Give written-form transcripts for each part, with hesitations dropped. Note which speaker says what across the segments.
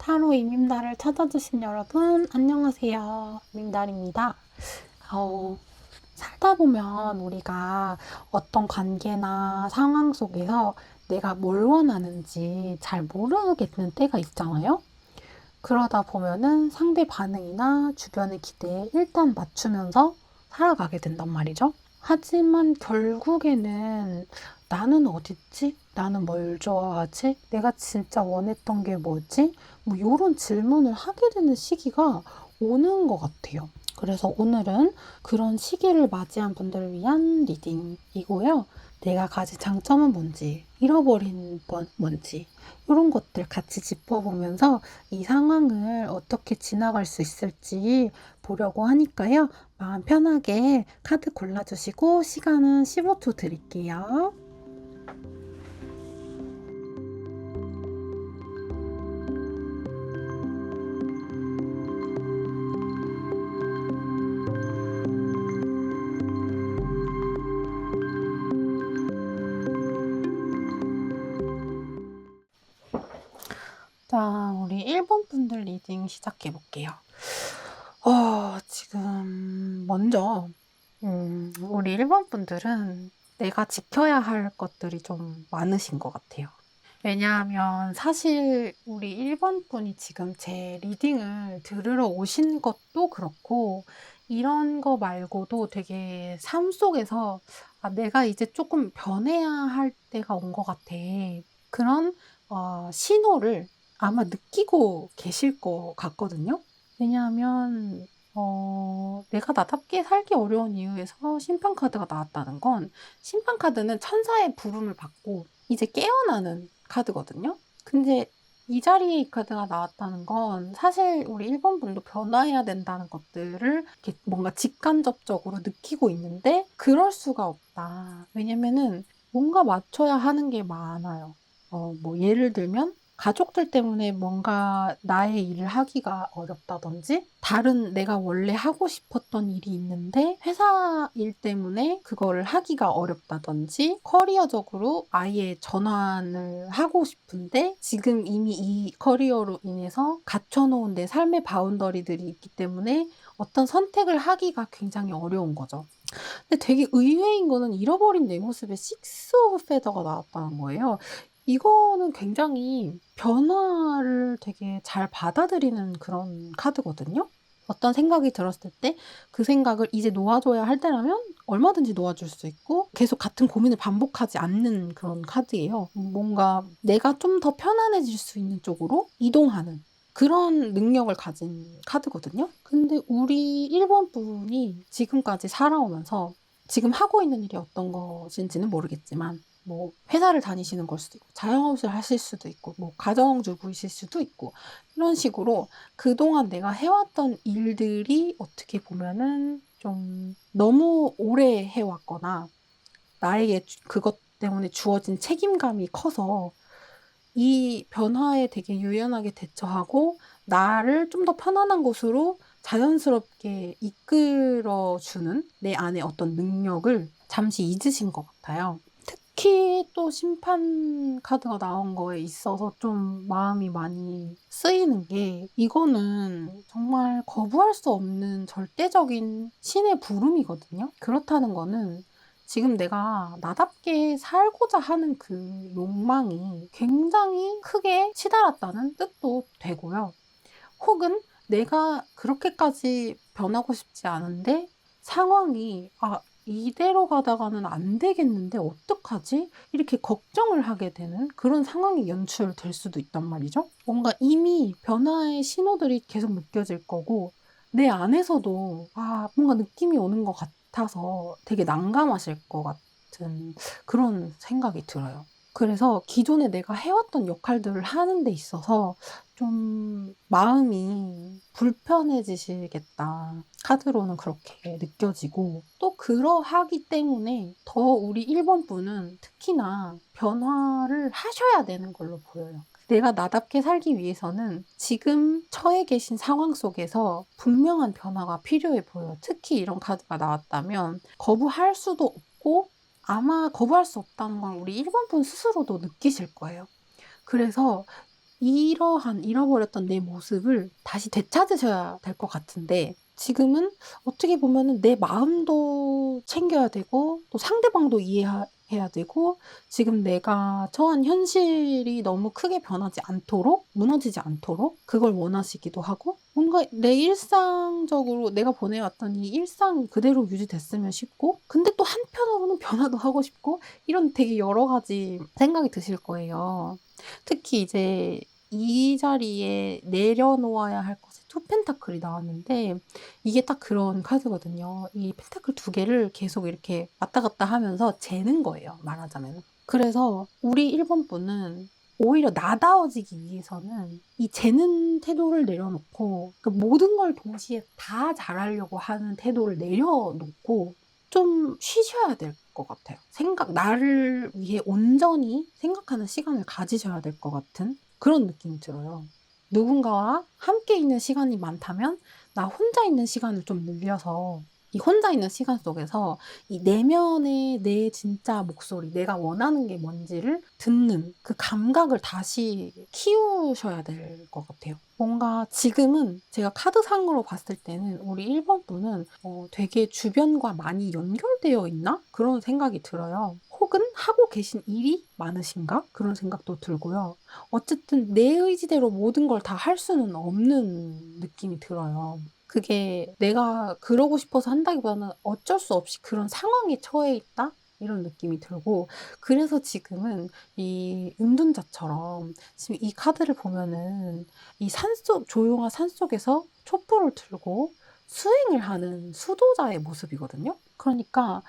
Speaker 1: 타로 이민달을 찾아주신 여러분, 안녕하세요. 이민달입니다. 어, 살다 보면 우리가 어떤 관계나 상황 속에서 내가 뭘 원하는지 잘 모르겠는 때가 있잖아요. 그러다 보면은 상대 반응이나 주변의 기대에 일단 맞추면서 살아가게 된단 말이죠. 하지만 결국에는 나는 어딨지? 나는 뭘 좋아하지? 내가 진짜 원했던 게 뭐지? 뭐 이런 질문을 하게 되는 시기가 오는 것 같아요. 그래서 오늘은 그런 시기를 맞이한 분들을 위한 리딩이고요. 내가 가진 장점은 뭔지, 잃어버린 건 뭔지, 이런 것들 같이 짚어보면서 이 상황을 어떻게 지나갈 수 있을지 보려고 하니까요. 마음 편하게 카드 골라주시고 시간은 15초 드릴게요. 자, 우리 1번 분들 리딩 시작해 볼게요. 지금 먼저 우리 1번 분들은 내가 지켜야 할 것들이 좀 많으신 것 같아요. 왜냐하면 사실 우리 1번 분이 지금 제 리딩을 들으러 오신 것도 그렇고 이런 거 말고도 되게 삶 속에서 내가 이제 조금 변해야 할 때가 온 것 같아. 그런 신호를 아마 느끼고 계실 것 같거든요. 왜냐하면 내가 나답게 살기 어려운 이유에서 심판 카드가 나왔다는 건 심판 카드는 천사의 부름을 받고 이제 깨어나는 카드거든요. 근데 이 자리에 이 카드가 나왔다는 건 사실 우리 1번 분도 변화해야 된다는 것들을 이렇게 뭔가 직간접적으로 느끼고 있는데 그럴 수가 없다. 왜냐면은 뭔가 맞춰야 하는 게 많아요. 뭐 예를 들면 가족들 때문에 뭔가 나의 일을 하기가 어렵다든지, 다른 내가 원래 하고 싶었던 일이 있는데 회사 일 때문에 그거를 하기가 어렵다든지, 커리어적으로 아예 전환을 하고 싶은데 지금 이미 이 커리어로 인해서 갖춰놓은 내 삶의 바운더리들이 있기 때문에 어떤 선택을 하기가 굉장히 어려운 거죠. 근데 되게 의외인 거는 잃어버린 내 모습에 식스 오브 페더가 나왔다는 거예요. 이거는 굉장히 변화를 되게 잘 받아들이는 그런 카드거든요. 어떤 생각이 들었을 때 그 생각을 이제 놓아줘야 할 때라면 얼마든지 놓아줄 수 있고 계속 같은 고민을 반복하지 않는 그런 카드예요. 뭔가 내가 좀 더 편안해질 수 있는 쪽으로 이동하는 그런 능력을 가진 카드거든요. 근데 우리 1번 분이 지금까지 살아오면서 지금 하고 있는 일이 어떤 것인지는 모르겠지만 뭐 회사를 다니시는 걸 수도 있고 자영업을 하실 수도 있고 뭐 가정주부이실 수도 있고 이런 식으로 그동안 내가 해왔던 일들이 어떻게 보면은 좀 너무 오래 해왔거나 나에게 그것 때문에 주어진 책임감이 커서 이 변화에 되게 유연하게 대처하고 나를 좀 더 편안한 곳으로 자연스럽게 이끌어주는 내 안에 어떤 능력을 잠시 잊으신 것 같아요. 특히 또 심판 카드가 나온 거에 있어서 좀 마음이 많이 쓰이는 게 이거는 정말 거부할 수 없는 절대적인 신의 부름이거든요. 그렇다는 거는 지금 내가 나답게 살고자 하는 그 욕망이 굉장히 크게 치달았다는 뜻도 되고요. 혹은 내가 그렇게까지 변하고 싶지 않은데 상황이 이대로 가다가는 안 되겠는데 어떡하지? 이렇게 걱정을 하게 되는 그런 상황이 연출될 수도 있단 말이죠. 뭔가 이미 변화의 신호들이 계속 느껴질 거고 내 안에서도 뭔가 느낌이 오는 것 같아서 되게 난감하실 것 같은 그런 생각이 들어요. 그래서 기존에 내가 해왔던 역할들을 하는 데 있어서 좀 마음이 불편해지시겠다. 카드로는 그렇게 느껴지고 또 그러하기 때문에 더 우리 1번 분은 특히나 변화를 하셔야 되는 걸로 보여요. 내가 나답게 살기 위해서는 지금 처해 계신 상황 속에서 분명한 변화가 필요해 보여요. 특히 이런 카드가 나왔다면 거부할 수도 없고 아마 거부할 수 없다는 건 우리 1번 분 스스로도 느끼실 거예요. 그래서 이러한 잃어버렸던 내 모습을 다시 되찾으셔야 될 것 같은데 지금은 어떻게 보면은 내 마음도 챙겨야 되고 또 상대방도 이해해야 되고 지금 내가 처한 현실이 너무 크게 변하지 않도록 무너지지 않도록 그걸 원하시기도 하고 뭔가 내 일상적으로 내가 보내왔던 이 일상 그대로 유지됐으면 싶고 근데 또 한편으로는 변화도 하고 싶고 이런 되게 여러 가지 생각이 드실 거예요. 특히 이제 이 자리에 내려놓아야 할 것이 투 펜타클이 나왔는데 이게 딱 그런 카드거든요. 이 펜타클 두 개를 계속 이렇게 왔다 갔다 하면서 재는 거예요, 말하자면. 그래서 우리 1번 분은 오히려 나다워지기 위해서는 이 재는 태도를 내려놓고 그 모든 걸 동시에 다 잘하려고 하는 태도를 내려놓고 좀 쉬셔야 될 것 같아요. 나를 위해 온전히 생각하는 시간을 가지셔야 될 것 같은 그런 느낌이 들어요. 누군가와 함께 있는 시간이 많다면 나 혼자 있는 시간을 좀 늘려서 이 혼자 있는 시간 속에서 이 내면의 내 진짜 목소리, 내가 원하는 게 뭔지를 듣는 그 감각을 다시 키우셔야 될 것 같아요. 뭔가 지금은 제가 카드상으로 봤을 때는 우리 1번 분은 되게 주변과 많이 연결되어 있나? 그런 생각이 들어요. 혹은 하고 계신 일이 많으신가? 그런 생각도 들고요. 어쨌든 내 의지대로 모든 걸 다 할 수는 없는 느낌이 들어요. 그게 내가 그러고 싶어서 한다기보다는 어쩔 수 없이 그런 상황에 처해 있다? 이런 느낌이 들고, 그래서 지금은 이 은둔자처럼 지금 이 카드를 보면은 이 조용한 산 속에서 촛불을 들고 수행을 하는 수도자의 모습이거든요. 그러니까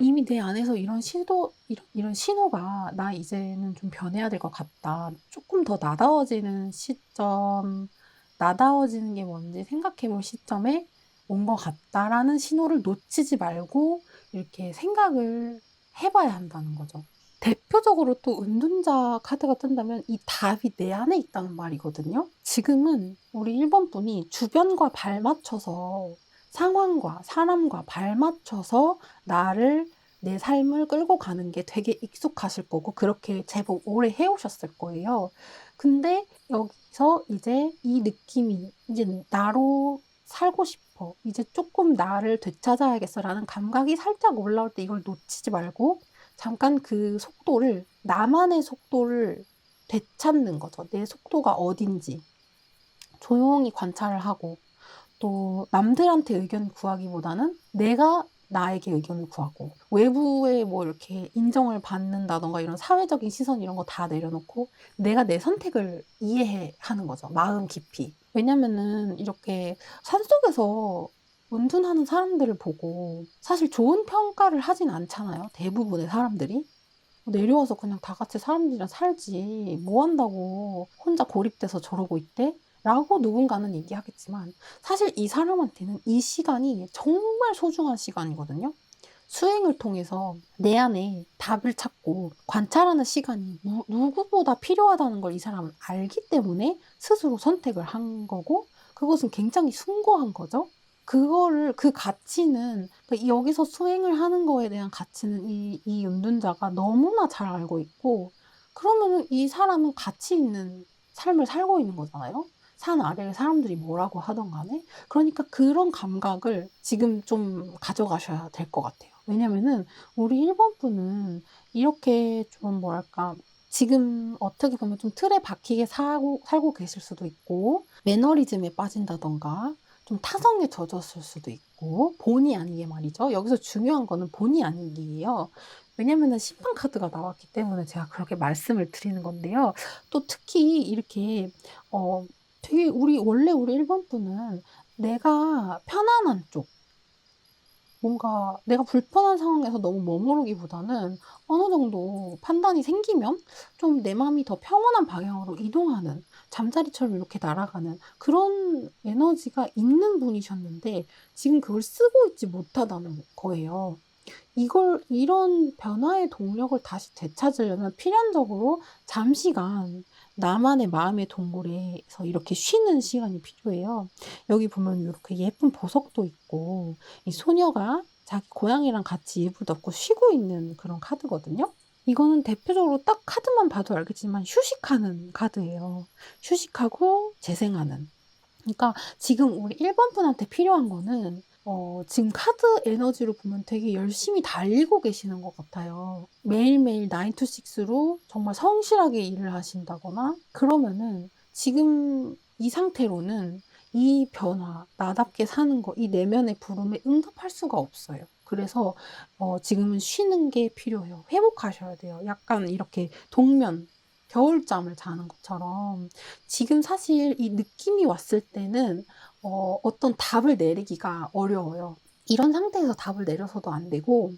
Speaker 1: 이미 내 안에서 이런 신호가 나 이제는 좀 변해야 될 것 같다. 조금 더 나다워지는 시점, 나다워지는 게 뭔지 생각해 볼 시점에 온 것 같다라는 신호를 놓치지 말고 이렇게 생각을 해봐야 한다는 거죠. 대표적으로 또 은둔자 카드가 뜬다면 이 답이 내 안에 있다는 말이거든요. 지금은 우리 1번 분이 주변과 발맞춰서 상황과 사람과 발맞춰서 내 삶을 끌고 가는 게 되게 익숙하실 거고 그렇게 제법 오래 해오셨을 거예요. 근데 여기서 이제 이 느낌이 이제 나로 살고 싶어. 이제 조금 나를 되찾아야겠어라는 감각이 살짝 올라올 때 이걸 놓치지 말고 잠깐 그 속도를, 나만의 속도를 되찾는 거죠. 내 속도가 어딘지. 조용히 관찰을 하고 또 남들한테 의견 구하기보다는 내가 나에게 의견을 구하고 외부에 뭐 이렇게 인정을 받는다던가 이런 사회적인 시선 이런 거 다 내려놓고 내가 내 선택을 이해하는 거죠. 마음 깊이. 왜냐면은 이렇게 산속에서 운둔하는 사람들을 보고 사실 좋은 평가를 하진 않잖아요. 대부분의 사람들이. 내려와서 그냥 다 같이 사람들이랑 살지. 뭐 한다고 혼자 고립돼서 저러고 있대? 라고 누군가는 얘기하겠지만 사실 이 사람한테는 이 시간이 정말 소중한 시간이거든요. 수행을 통해서 내 안에 답을 찾고 관찰하는 시간이 누구보다 필요하다는 걸 이 사람은 알기 때문에 스스로 선택을 한 거고 그것은 굉장히 숭고한 거죠. 그 가치는, 그러니까 여기서 수행을 하는 거에 대한 가치는 이 은둔자가 너무나 잘 알고 있고, 그러면은 이 사람은 가치 있는 삶을 살고 있는 거잖아요? 산 아래에 사람들이 뭐라고 하던 간에. 그러니까 그런 감각을 지금 좀 가져가셔야 될 것 같아요. 왜냐면은 우리 1번 분은 이렇게 좀 뭐랄까, 지금 어떻게 보면 좀 틀에 박히게 살고 계실 수도 있고, 매너리즘에 빠진다던가, 좀 타성에 젖었을 수도 있고 본의 아니게 말이죠. 여기서 중요한 거는 본의 아니게예요. 왜냐면은 심판 카드가 나왔기 때문에 제가 그렇게 말씀을 드리는 건데요. 또 특히 이렇게 어 되게 원래 우리 1번 분은 내가 편안한 쪽, 뭔가 내가 불편한 상황에서 너무 머무르기보다는 어느 정도 판단이 생기면 좀 내 마음이 더 평온한 방향으로 이동하는, 잠자리처럼 이렇게 날아가는 그런 에너지가 있는 분이셨는데 지금 그걸 쓰고 있지 못하다는 거예요. 이런 변화의 동력을 다시 되찾으려면 필연적으로 잠시간 나만의 마음의 동굴에서 이렇게 쉬는 시간이 필요해요. 여기 보면 이렇게 예쁜 보석도 있고, 이 소녀가 자기 고양이랑 같이 이불 덮고 쉬고 있는 그런 카드거든요. 이거는 대표적으로 딱 카드만 봐도 알겠지만 휴식하는 카드예요. 휴식하고 재생하는. 그러니까 지금 우리 1번 분한테 필요한 거는 지금 카드 에너지로 보면 되게 열심히 달리고 계시는 것 같아요. 매일매일 9 to 6로 정말 성실하게 일을 하신다거나 그러면은 지금 이 상태로는 이 변화, 나답게 사는 거, 이 내면의 부름에 응답할 수가 없어요. 그래서 지금은 쉬는 게 필요해요. 회복하셔야 돼요. 약간 이렇게 동면, 겨울잠을 자는 것처럼 지금 사실 이 느낌이 왔을 때는 어떤 답을 내리기가 어려워요. 이런 상태에서 답을 내려서도 안 되고,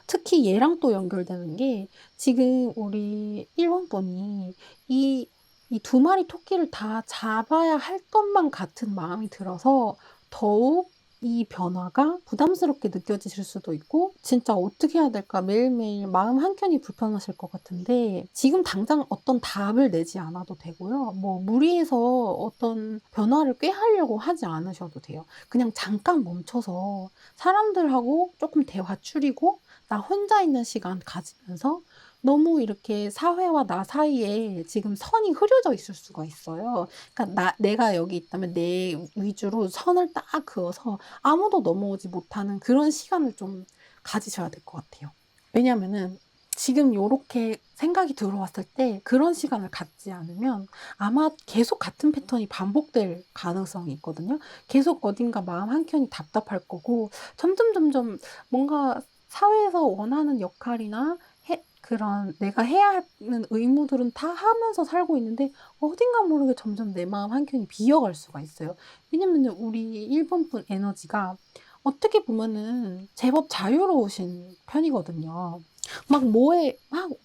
Speaker 1: 특히 얘랑 또 연결되는 게 지금 우리 1번 분이 이 두 마리 토끼를 다 잡아야 할 것만 같은 마음이 들어서 더욱 이 변화가 부담스럽게 느껴지실 수도 있고 진짜 어떻게 해야 될까 매일매일 마음 한켠이 불편하실 것 같은데 지금 당장 어떤 답을 내지 않아도 되고요. 뭐 무리해서 어떤 변화를 꾀하려고 하지 않으셔도 돼요. 그냥 잠깐 멈춰서 사람들하고 조금 대화 줄이고 나 혼자 있는 시간 가지면서 너무 이렇게 사회와 나 사이에 지금 선이 흐려져 있을 수가 있어요. 그러니까 내가 여기 있다면 내 위주로 선을 딱 그어서 아무도 넘어오지 못하는 그런 시간을 좀 가지셔야 될 것 같아요. 왜냐면은 지금 요렇게 생각이 들어왔을 때 그런 시간을 갖지 않으면 아마 계속 같은 패턴이 반복될 가능성이 있거든요. 계속 어딘가 마음 한켠이 답답할 거고 점점 뭔가 사회에서 원하는 역할이나 그런 내가 해야 하는 의무들은 다 하면서 살고 있는데 어딘가 모르게 점점 내 마음 한켠이 비어갈 수가 있어요. 왜냐면 우리 1번 분 에너지가 어떻게 보면은 제법 자유로우신 편이거든요. 막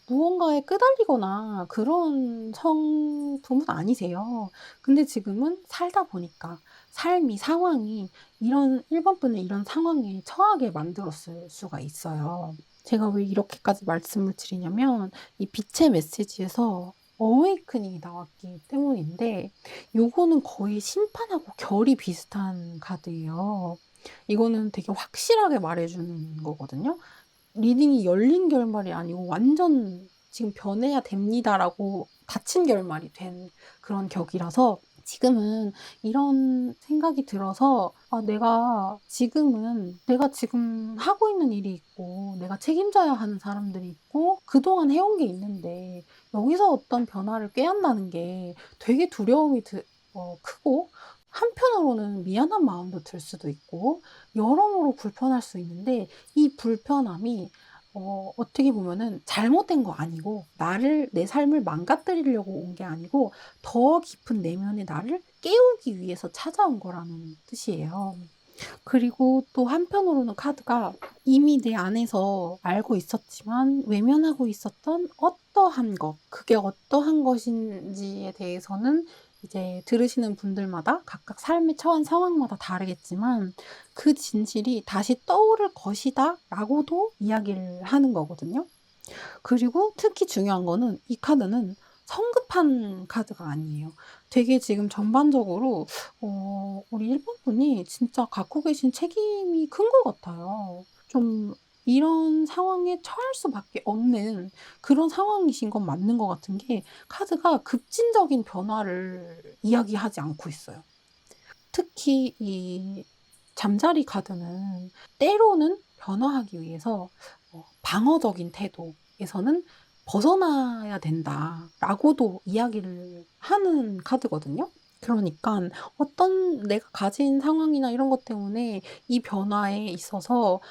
Speaker 1: 무언가에 끄달리거나 그런 성품은 아니세요. 근데 지금은 살다 보니까 삶이, 상황이 이런 1번 분의 이런 상황에 처하게 만들었을 수가 있어요. 제가 왜 이렇게까지 말씀을 드리냐면 이 빛의 메시지에서 어웨이크닝이 나왔기 때문인데 요거는 거의 심판하고 결이 비슷한 카드예요. 이거는 되게 확실하게 말해주는 거거든요. 리딩이 열린 결말이 아니고 완전 지금 변해야 됩니다라고 닫힌 결말이 된 그런 격이라서 지금은 이런 생각이 들어서 내가 지금 하고 있는 일이 있고 내가 책임져야 하는 사람들이 있고 그동안 해온 게 있는데 여기서 어떤 변화를 꾀한다는 게 되게 두려움이 크고 한편으로는 미안한 마음도 들 수도 있고 여러모로 불편할 수 있는데 이 불편함이 어떻게 보면은 잘못된 거 아니고 내 삶을 망가뜨리려고 온 게 아니고 더 깊은 내면의 나를 깨우기 위해서 찾아온 거라는 뜻이에요. 그리고 또 한편으로는 카드가 이미 내 안에서 알고 있었지만 외면하고 있었던 어떠한 것, 그게 어떠한 것인지에 대해서는 이제 들으시는 분들마다 각각 삶에 처한 상황마다 다르겠지만 그 진실이 다시 떠오를 것이다 라고도 이야기를 하는 거거든요. 그리고 특히 중요한 거는 이 카드는 성급한 카드가 아니에요. 되게 지금 전반적으로 우리 1번 분이 진짜 갖고 계신 책임이 큰 것 같아요. 좀 이런 상황에 처할 수밖에 없는 그런 상황이신 건 맞는 것 같은 게 카드가 급진적인 변화를 이야기하지 않고 있어요. 특히 이 잠자리 카드는 때로는 변화하기 위해서 방어적인 태도에서는 벗어나야 된다라고도 이야기를 하는 카드거든요. 그러니까 어떤 내가 가진 상황이나 이런 것 때문에 이 변화에 있어서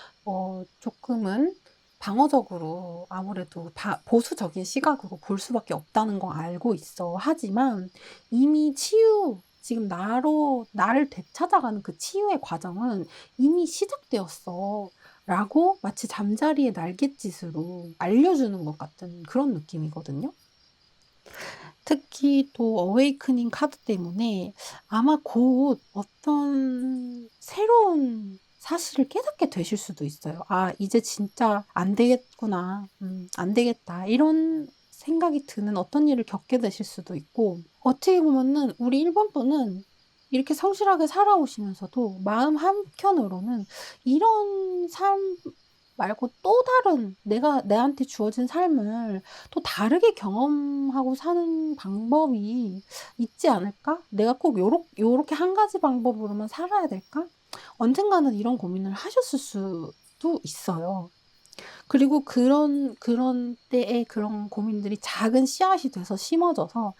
Speaker 1: 조금은 방어적으로 아무래도 보수적인 시각으로 볼 수밖에 없다는 거 알고 있어. 하지만 이미 지금 나를 되찾아가는 그 치유의 과정은 이미 시작되었어. 라고 마치 잠자리의 날갯짓으로 알려주는 것 같은 그런 느낌이거든요. 특히 또 어웨이크닝 카드 때문에 아마 곧 어떤 새로운 사실을 깨닫게 되실 수도 있어요. 이제 진짜 안 되겠구나. 안 되겠다. 이런 생각이 드는 어떤 일을 겪게 되실 수도 있고, 어떻게 보면은 우리 1번 분은 이렇게 성실하게 살아오시면서도 마음 한켠으로는 이런 삶 말고 또 다른 내한테 주어진 삶을 또 다르게 경험하고 사는 방법이 있지 않을까? 내가 꼭 요렇게 한 가지 방법으로만 살아야 될까? 언젠가는 이런 고민을 하셨을 수도 있어요. 그리고 그런 때에 그런 고민들이 작은 씨앗이 돼서 심어져서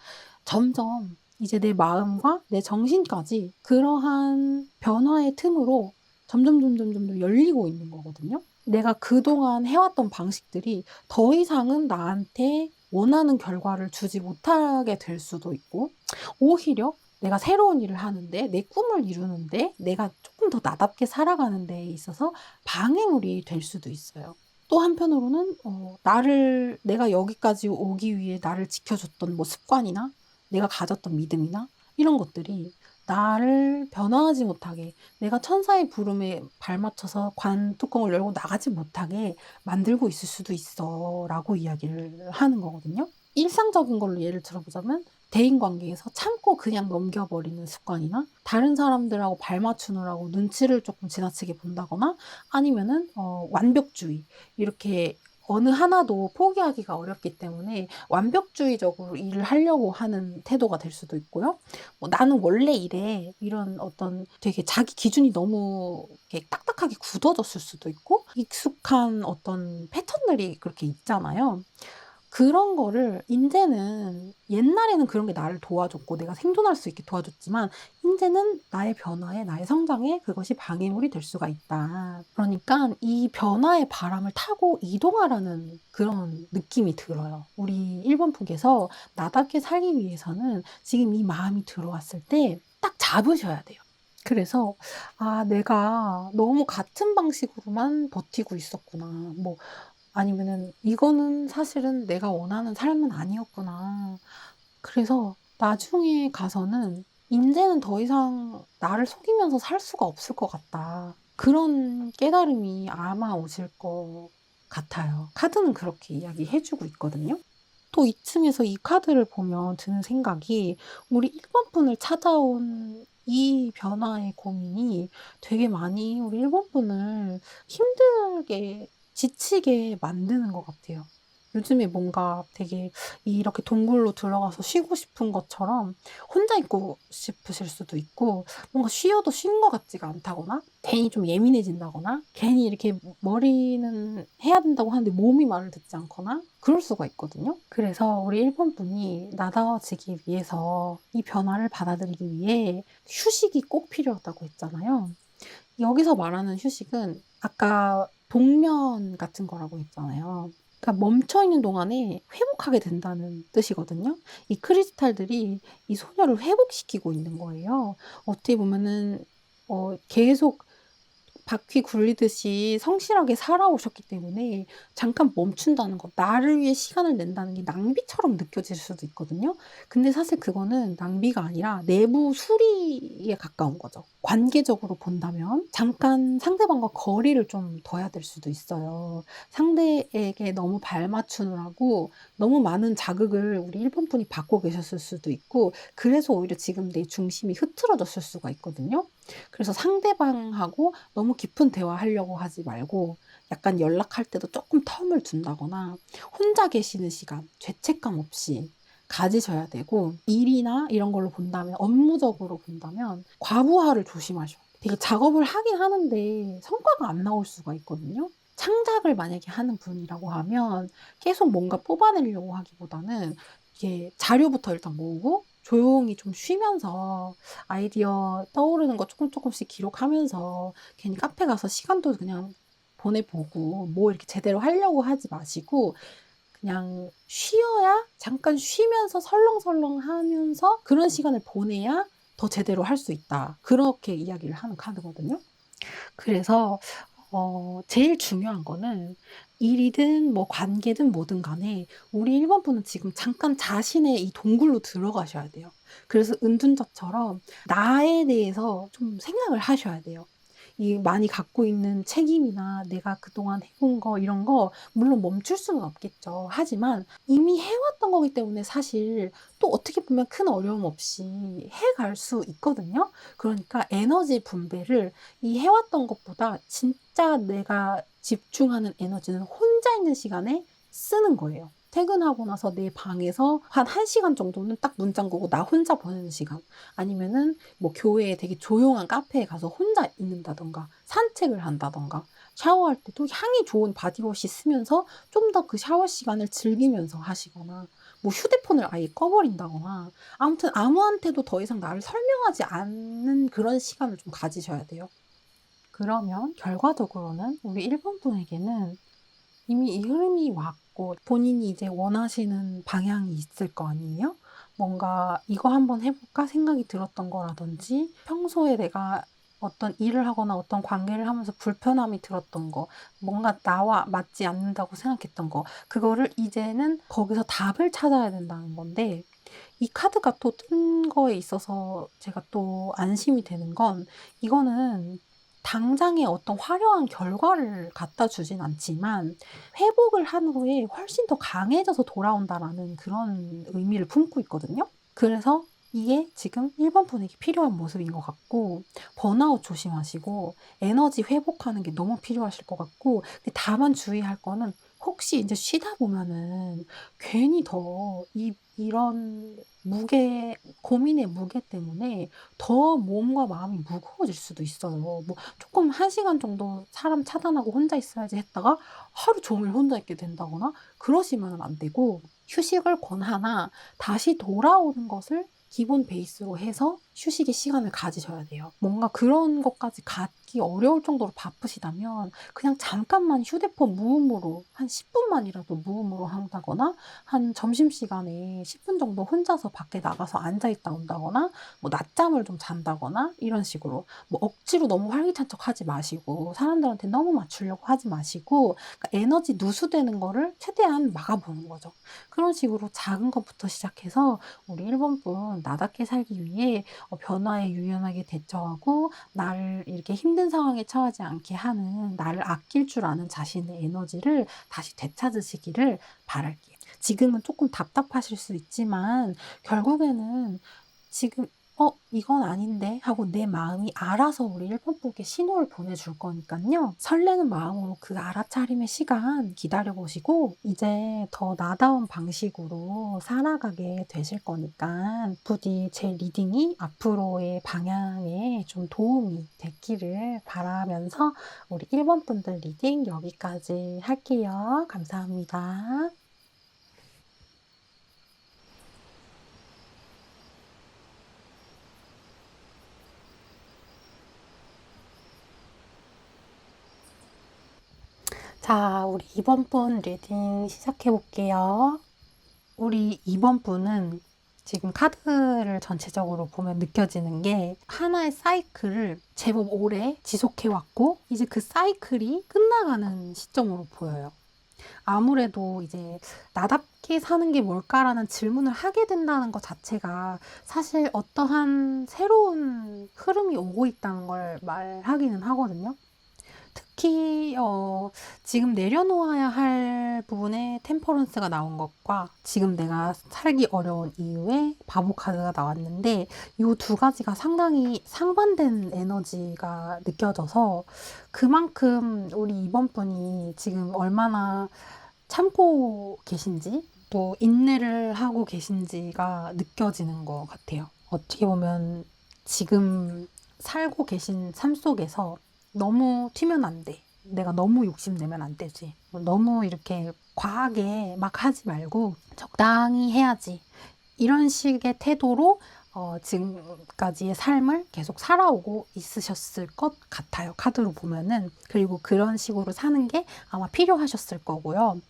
Speaker 1: 점점 이제 내 마음과 내 정신까지 그러한 변화의 틈으로 점점 열리고 있는 거거든요. 내가 그동안 해왔던 방식들이 더 이상은 나한테 원하는 결과를 주지 못하게 될 수도 있고, 오히려 내가 새로운 일을 하는데, 내 꿈을 이루는데, 내가 조금 더 나답게 살아가는 데 있어서 방해물이 될 수도 있어요. 또 한편으로는 내가 여기까지 오기 위해 나를 지켜줬던 뭐 습관이나 내가 가졌던 믿음이나 이런 것들이 나를 변화하지 못하게, 내가 천사의 부름에 발맞춰서 관뚜껑을 열고 나가지 못하게 만들고 있을 수도 있어라고 이야기를 하는 거거든요. 일상적인 걸로 예를 들어보자면 대인관계에서 참고 그냥 넘겨버리는 습관이나 다른 사람들하고 발맞추느라고 눈치를 조금 지나치게 본다거나 아니면은 완벽주의, 이렇게 어느 하나도 포기하기가 어렵기 때문에 완벽주의적으로 일을 하려고 하는 태도가 될 수도 있고요. 뭐 나는 원래 이래, 이런 어떤 되게 자기 기준이 너무 이렇게 딱딱하게 굳어졌을 수도 있고, 익숙한 어떤 패턴들이 그렇게 있잖아요. 그런 거를 인제는, 옛날에는 그런 게 나를 도와줬고 내가 생존할 수 있게 도와줬지만 인제는 나의 변화에, 나의 성장에 그것이 방해물이 될 수가 있다. 그러니까 이 변화의 바람을 타고 이동하라는 그런 느낌이 들어요. 우리 1번 분께서 나답게 살기 위해서는 지금 이 마음이 들어왔을 때 딱 잡으셔야 돼요. 그래서 '아, 내가 너무 같은 방식으로만 버티고 있었구나.' 뭐 아니면은 '이거는 사실은 내가 원하는 삶은 아니었구나. 그래서 나중에 가서는 인제는 더 이상 나를 속이면서 살 수가 없을 것 같다.' 그런 깨달음이 아마 오실 것 같아요. 카드는 그렇게 이야기해 주고 있거든요. 또 이쯤에서 이 카드를 보면 드는 생각이, 우리 1번 분을 찾아온 이 변화의 고민이 되게 많이 우리 1번 분을 힘들게, 지치게 만드는 것 같아요. 요즘에 뭔가 되게 이렇게 동굴로 들어가서 쉬고 싶은 것처럼 혼자 있고 싶으실 수도 있고, 뭔가 쉬어도 쉰 것 같지가 않다거나, 괜히 좀 예민해진다거나, 괜히 이렇게 머리는 해야 된다고 하는데 몸이 말을 듣지 않거나 그럴 수가 있거든요. 그래서 우리 1번 분이 나다워지기 위해서, 이 변화를 받아들이기 위해 휴식이 꼭 필요하다고 했잖아요. 여기서 말하는 휴식은 아까 동면 같은 거라고 했잖아요. 그러니까 멈춰 있는 동안에 회복하게 된다는 뜻이거든요. 이 크리스탈들이 이 소녀를 회복시키고 있는 거예요. 어떻게 보면은 계속 바퀴 굴리듯이 성실하게 살아오셨기 때문에 잠깐 멈춘다는 것, 나를 위해 시간을 낸다는 게 낭비처럼 느껴질 수도 있거든요. 근데 사실 그거는 낭비가 아니라 내부 수리에 가까운 거죠. 관계적으로 본다면 잠깐 상대방과 거리를 좀 둬야 될 수도 있어요. 상대에게 너무 발맞추느라고 너무 많은 자극을 우리 1번 분이 받고 계셨을 수도 있고, 그래서 오히려 지금 내 중심이 흐트러졌을 수가 있거든요. 그래서 상대방하고 너무 깊은 대화하려고 하지 말고 약간 연락할 때도 조금 텀을 둔다거나 혼자 계시는 시간 죄책감 없이 가지셔야 되고, 일이나 이런 걸로 본다면, 업무적으로 본다면 과부하를 조심하셔야 돼요. 되게 작업을 하긴 하는데 성과가 안 나올 수가 있거든요. 창작을 만약에 하는 분이라고 하면 계속 뭔가 뽑아내려고 하기보다는 이게 자료부터 일단 모으고 조용히 좀 쉬면서 아이디어 떠오르는 거 조금씩 기록하면서 괜히 카페 가서 시간도 그냥 보내보고 뭐 이렇게 제대로 하려고 하지 마시고, 그냥 쉬어야, 잠깐 쉬면서 설렁설렁 하면서 그런 시간을 보내야 더 제대로 할 수 있다. 그렇게 이야기를 하는 카드거든요. 그래서 제일 중요한 거는 일이든 뭐 관계든 뭐든 간에 우리 1번 분은 지금 잠깐 자신의 이 동굴로 들어가셔야 돼요. 그래서 은둔자처럼 나에 대해서 좀 생각을 하셔야 돼요. 이 많이 갖고 있는 책임이나 내가 그동안 해본 거 이런 거 물론 멈출 수는 없겠죠. 하지만 이미 해왔던 거기 때문에 사실 또 어떻게 보면 큰 어려움 없이 해갈 수 있거든요. 그러니까 에너지 분배를 이 해왔던 것보다 진짜 내가 집중하는 에너지는 혼자 있는 시간에 쓰는 거예요. 퇴근하고 나서 내 방에서 한 1시간 정도는 딱 문 잠그고 나 혼자 보내는 시간. 아니면은 뭐 교회에 되게 조용한 카페에 가서 혼자 있는다던가 산책을 한다던가 샤워할 때도 향이 좋은 바디워시 쓰면서 좀 더 그 샤워 시간을 즐기면서 하시거나 뭐 휴대폰을 아예 꺼버린다거나 아무튼 아무한테도 더 이상 나를 설명하지 않는 그런 시간을 좀 가지셔야 돼요. 그러면 결과적으로는 우리 1번 분에게는 이미 이 흐름이 왔고 본인이 이제 원하시는 방향이 있을 거 아니에요? 뭔가 이거 한번 해볼까 생각이 들었던 거라든지 평소에 내가 어떤 일을 하거나 어떤 관계를 하면서 불편함이 들었던 거, 뭔가 나와 맞지 않는다고 생각했던 거, 그거를 이제는 거기서 답을 찾아야 된다는 건데, 이 카드가 또 뜬 거에 있어서 제가 또 안심이 되는 건, 이거는 당장의 어떤 화려한 결과를 갖다 주진 않지만 회복을 한 후에 훨씬 더 강해져서 돌아온다라는 그런 의미를 품고 있거든요. 그래서 이게 지금 1번 분에게 필요한 모습인 것 같고 번아웃 조심하시고 에너지 회복하는 게 너무 필요하실 것 같고 근데 다만 주의할 거는 혹시 이제 쉬다 보면은 괜히 더 이런 무게, 고민의 무게 때문에 더 몸과 마음이 무거워질 수도 있어요. 뭐 조금 1시간 정도 사람 차단하고 혼자 있어야지 했다가 하루 종일 혼자 있게 된다거나 그러시면 안 되고 휴식을 권하나 다시 돌아오는 것을 기본 베이스로 해서 휴식의 시간을 가지셔야 돼요. 뭔가 그런 것까지 갖기 어려울 정도로 바쁘시다면 그냥 잠깐만 휴대폰 무음으로 한 10분만이라도 무음으로 한다거나 한 점심시간에 10분 정도 혼자서 밖에 나가서 앉아있다 온다거나 뭐 낮잠을 좀 잔다거나 이런 식으로 뭐 억지로 너무 활기찬 척 하지 마시고 사람들한테 너무 맞추려고 하지 마시고 그러니까 에너지 누수되는 거를 최대한 막아보는 거죠. 그런 식으로 작은 것부터 시작해서 우리 1번 분 나답게 살기 위해 변화에 유연하게 대처하고 나를 이렇게 힘든 상황에 처하지 않게 하는 나를 아낄 줄 아는 자신의 에너지를 다시 되찾으시기를 바랄게요. 지금은 조금 답답하실 수 있지만 결국에는 지금 이건 아닌데 하고 내 마음이 알아서 우리 1번 분께 신호를 보내줄 거니까요. 설레는 마음으로 그 알아차림의 시간 기다려보시고 이제 더 나다운 방식으로 살아가게 되실 거니까 부디 제 리딩이 앞으로의 방향에 좀 도움이 됐기를 바라면서 우리 1번 분들 리딩 여기까지 할게요. 감사합니다. 자, 우리 2번 분 리딩 시작해 볼게요. 우리 2번 분은 지금 카드를 전체적으로 보면 느껴지는 게 하나의 사이클을 제법 오래 지속해 왔고 이제 그 사이클이 끝나가는 시점으로 보여요. 아무래도 이제 나답게 사는 게 뭘까라는 질문을 하게 된다는 것 자체가 사실 어떠한 새로운 흐름이 오고 있다는 걸 말하기는 하거든요. 특히 지금 내려놓아야 할 부분에 템퍼런스가 나온 것과 지금 내가 살기 어려운 이유에 바보 카드가 나왔는데 이 두 가지가 상당히 상반된 에너지가 느껴져서 그만큼 우리 이번 분이 지금 얼마나 참고 계신지 또 인내를 하고 계신지가 느껴지는 것 같아요. 어떻게 보면 지금 살고 계신 삶 속에서 너무 튀면 안 돼. 내가 너무 욕심내면 안 되지. 너무 이렇게 과하게 막 하지 말고 적당히 해야지. 이런 식의 태도로 지금까지의 삶을 계속 살아오고 있으셨을 것 같아요. 카드로 보면은. 그리고 그런 식으로 사는 게 아마 필요하셨을 거고요.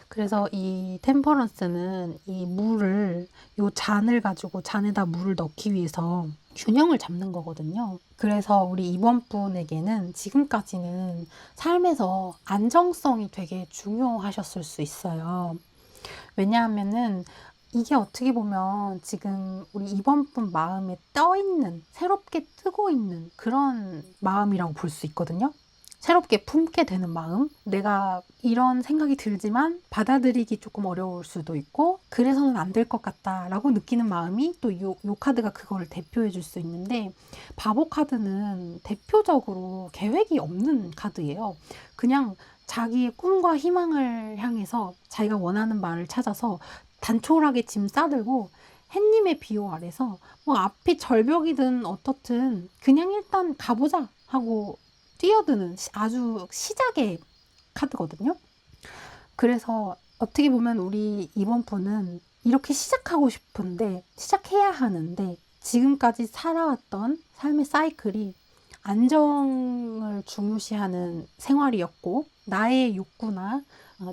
Speaker 1: 그래서 이 템퍼런스는 이 물을, 요 잔을 가지고 잔에다 물을 넣기 위해서 균형을 잡는 거거든요. 그래서 우리 이번 분에게는 지금까지는 삶에서 안정성이 되게 중요하셨을 수 있어요. 왜냐하면은 이게 어떻게 보면 지금 우리 이번 분 마음에 떠있는, 새롭게 뜨고 있는 그런 마음이라고 볼 수 있거든요. 새롭게 품게 되는 마음. 내가 이런 생각이 들지만 받아들이기 조금 어려울 수도 있고, 그래서는 안 될 것 같다라고 느끼는 마음이 또 요 카드가 그거를 대표해 줄 수 있는데, 바보 카드는 대표적으로 계획이 없는 카드예요. 그냥 자기의 꿈과 희망을 향해서 자기가 원하는 바를 찾아서 단촐하게 짐 싸들고 햇님의 비호 아래서 뭐 앞이 절벽이든 어떻든 그냥 일단 가보자 하고 뛰어드는 아주 시작의 카드거든요. 그래서 어떻게 보면 우리 이번 분은 이렇게 시작하고 싶은데, 시작해야 하는데, 지금까지 살아왔던 삶의 사이클이 안정을 중요시하는 생활이었고, 나의 욕구나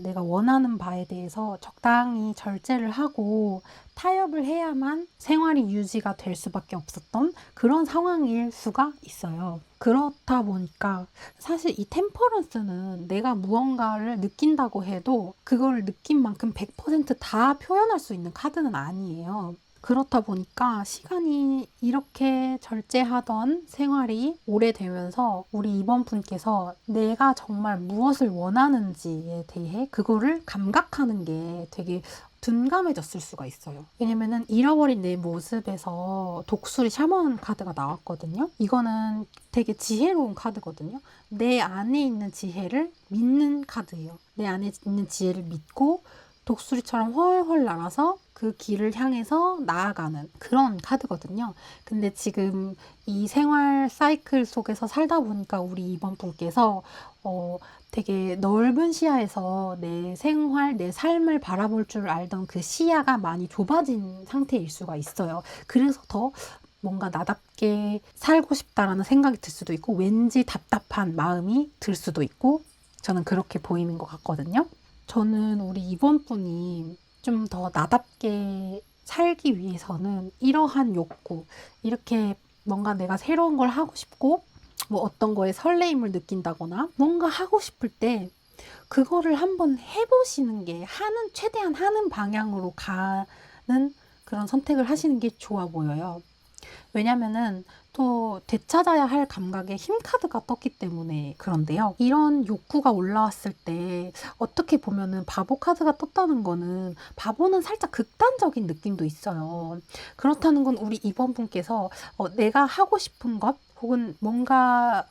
Speaker 1: 내가 원하는 바에 대해서 적당히 절제를 하고 타협을 해야만 생활이 유지가 될 수밖에 없었던 그런 상황일 수가 있어요. 그렇다 보니까 사실 이 템퍼런스는 내가 무언가를 느낀다고 해도 그걸 느낀 만큼 100%다 표현할 수 있는 카드는 아니에요. 그렇다 보니까 시간이 이렇게 절제하던 생활이 오래되면서 우리 이번 분께서 내가 정말 무엇을 원하는지에 대해 그거를 감각하는 게 되게 둔감해졌을 수가 있어요. 왜냐면은 잃어버린 내 모습에서 독수리 샤먼 카드가 나왔거든요. 이거는 되게 지혜로운 카드거든요. 내 안에 있는 지혜를 믿는 카드예요. 내 안에 있는 지혜를 믿고 독수리처럼 훨훨 날아서 그 길을 향해서 나아가는 그런 카드거든요. 근데 지금 이 생활 사이클 속에서 살다 보니까 우리 이번 분께서 되게 넓은 시야에서 내 생활, 내 삶을 바라볼 줄 알던 그 시야가 많이 좁아진 상태일 수가 있어요. 그래서 더 뭔가 나답게 살고 싶다라는 생각이 들 수도 있고, 왠지 답답한 마음이 들 수도 있고, 저는 그렇게 보이는 것 같거든요. 저는 우리 이번 분이 좀 더 나답게 살기 위해서는 이러한 욕구, 이렇게 뭔가 내가 새로운 걸 하고 싶고, 뭐 어떤 거에 설레임을 느낀다거나, 뭔가 하고 싶을 때 그거를 한번 해보시는 게 최대한 하는 방향으로 가는 그런 선택을 하시는 게 좋아 보여요. 왜냐면은 또 되찾아야 할 감각에 힘 카드가 떴기 때문에 그런데요. 이런 욕구가 올라왔을 때 어떻게 보면은 바보 카드가 떴다는 거는, 바보는 살짝 극단적인 느낌도 있어요. 그렇다는 건 우리 이번 분께서 내가 하고 싶은 것 혹은 뭔가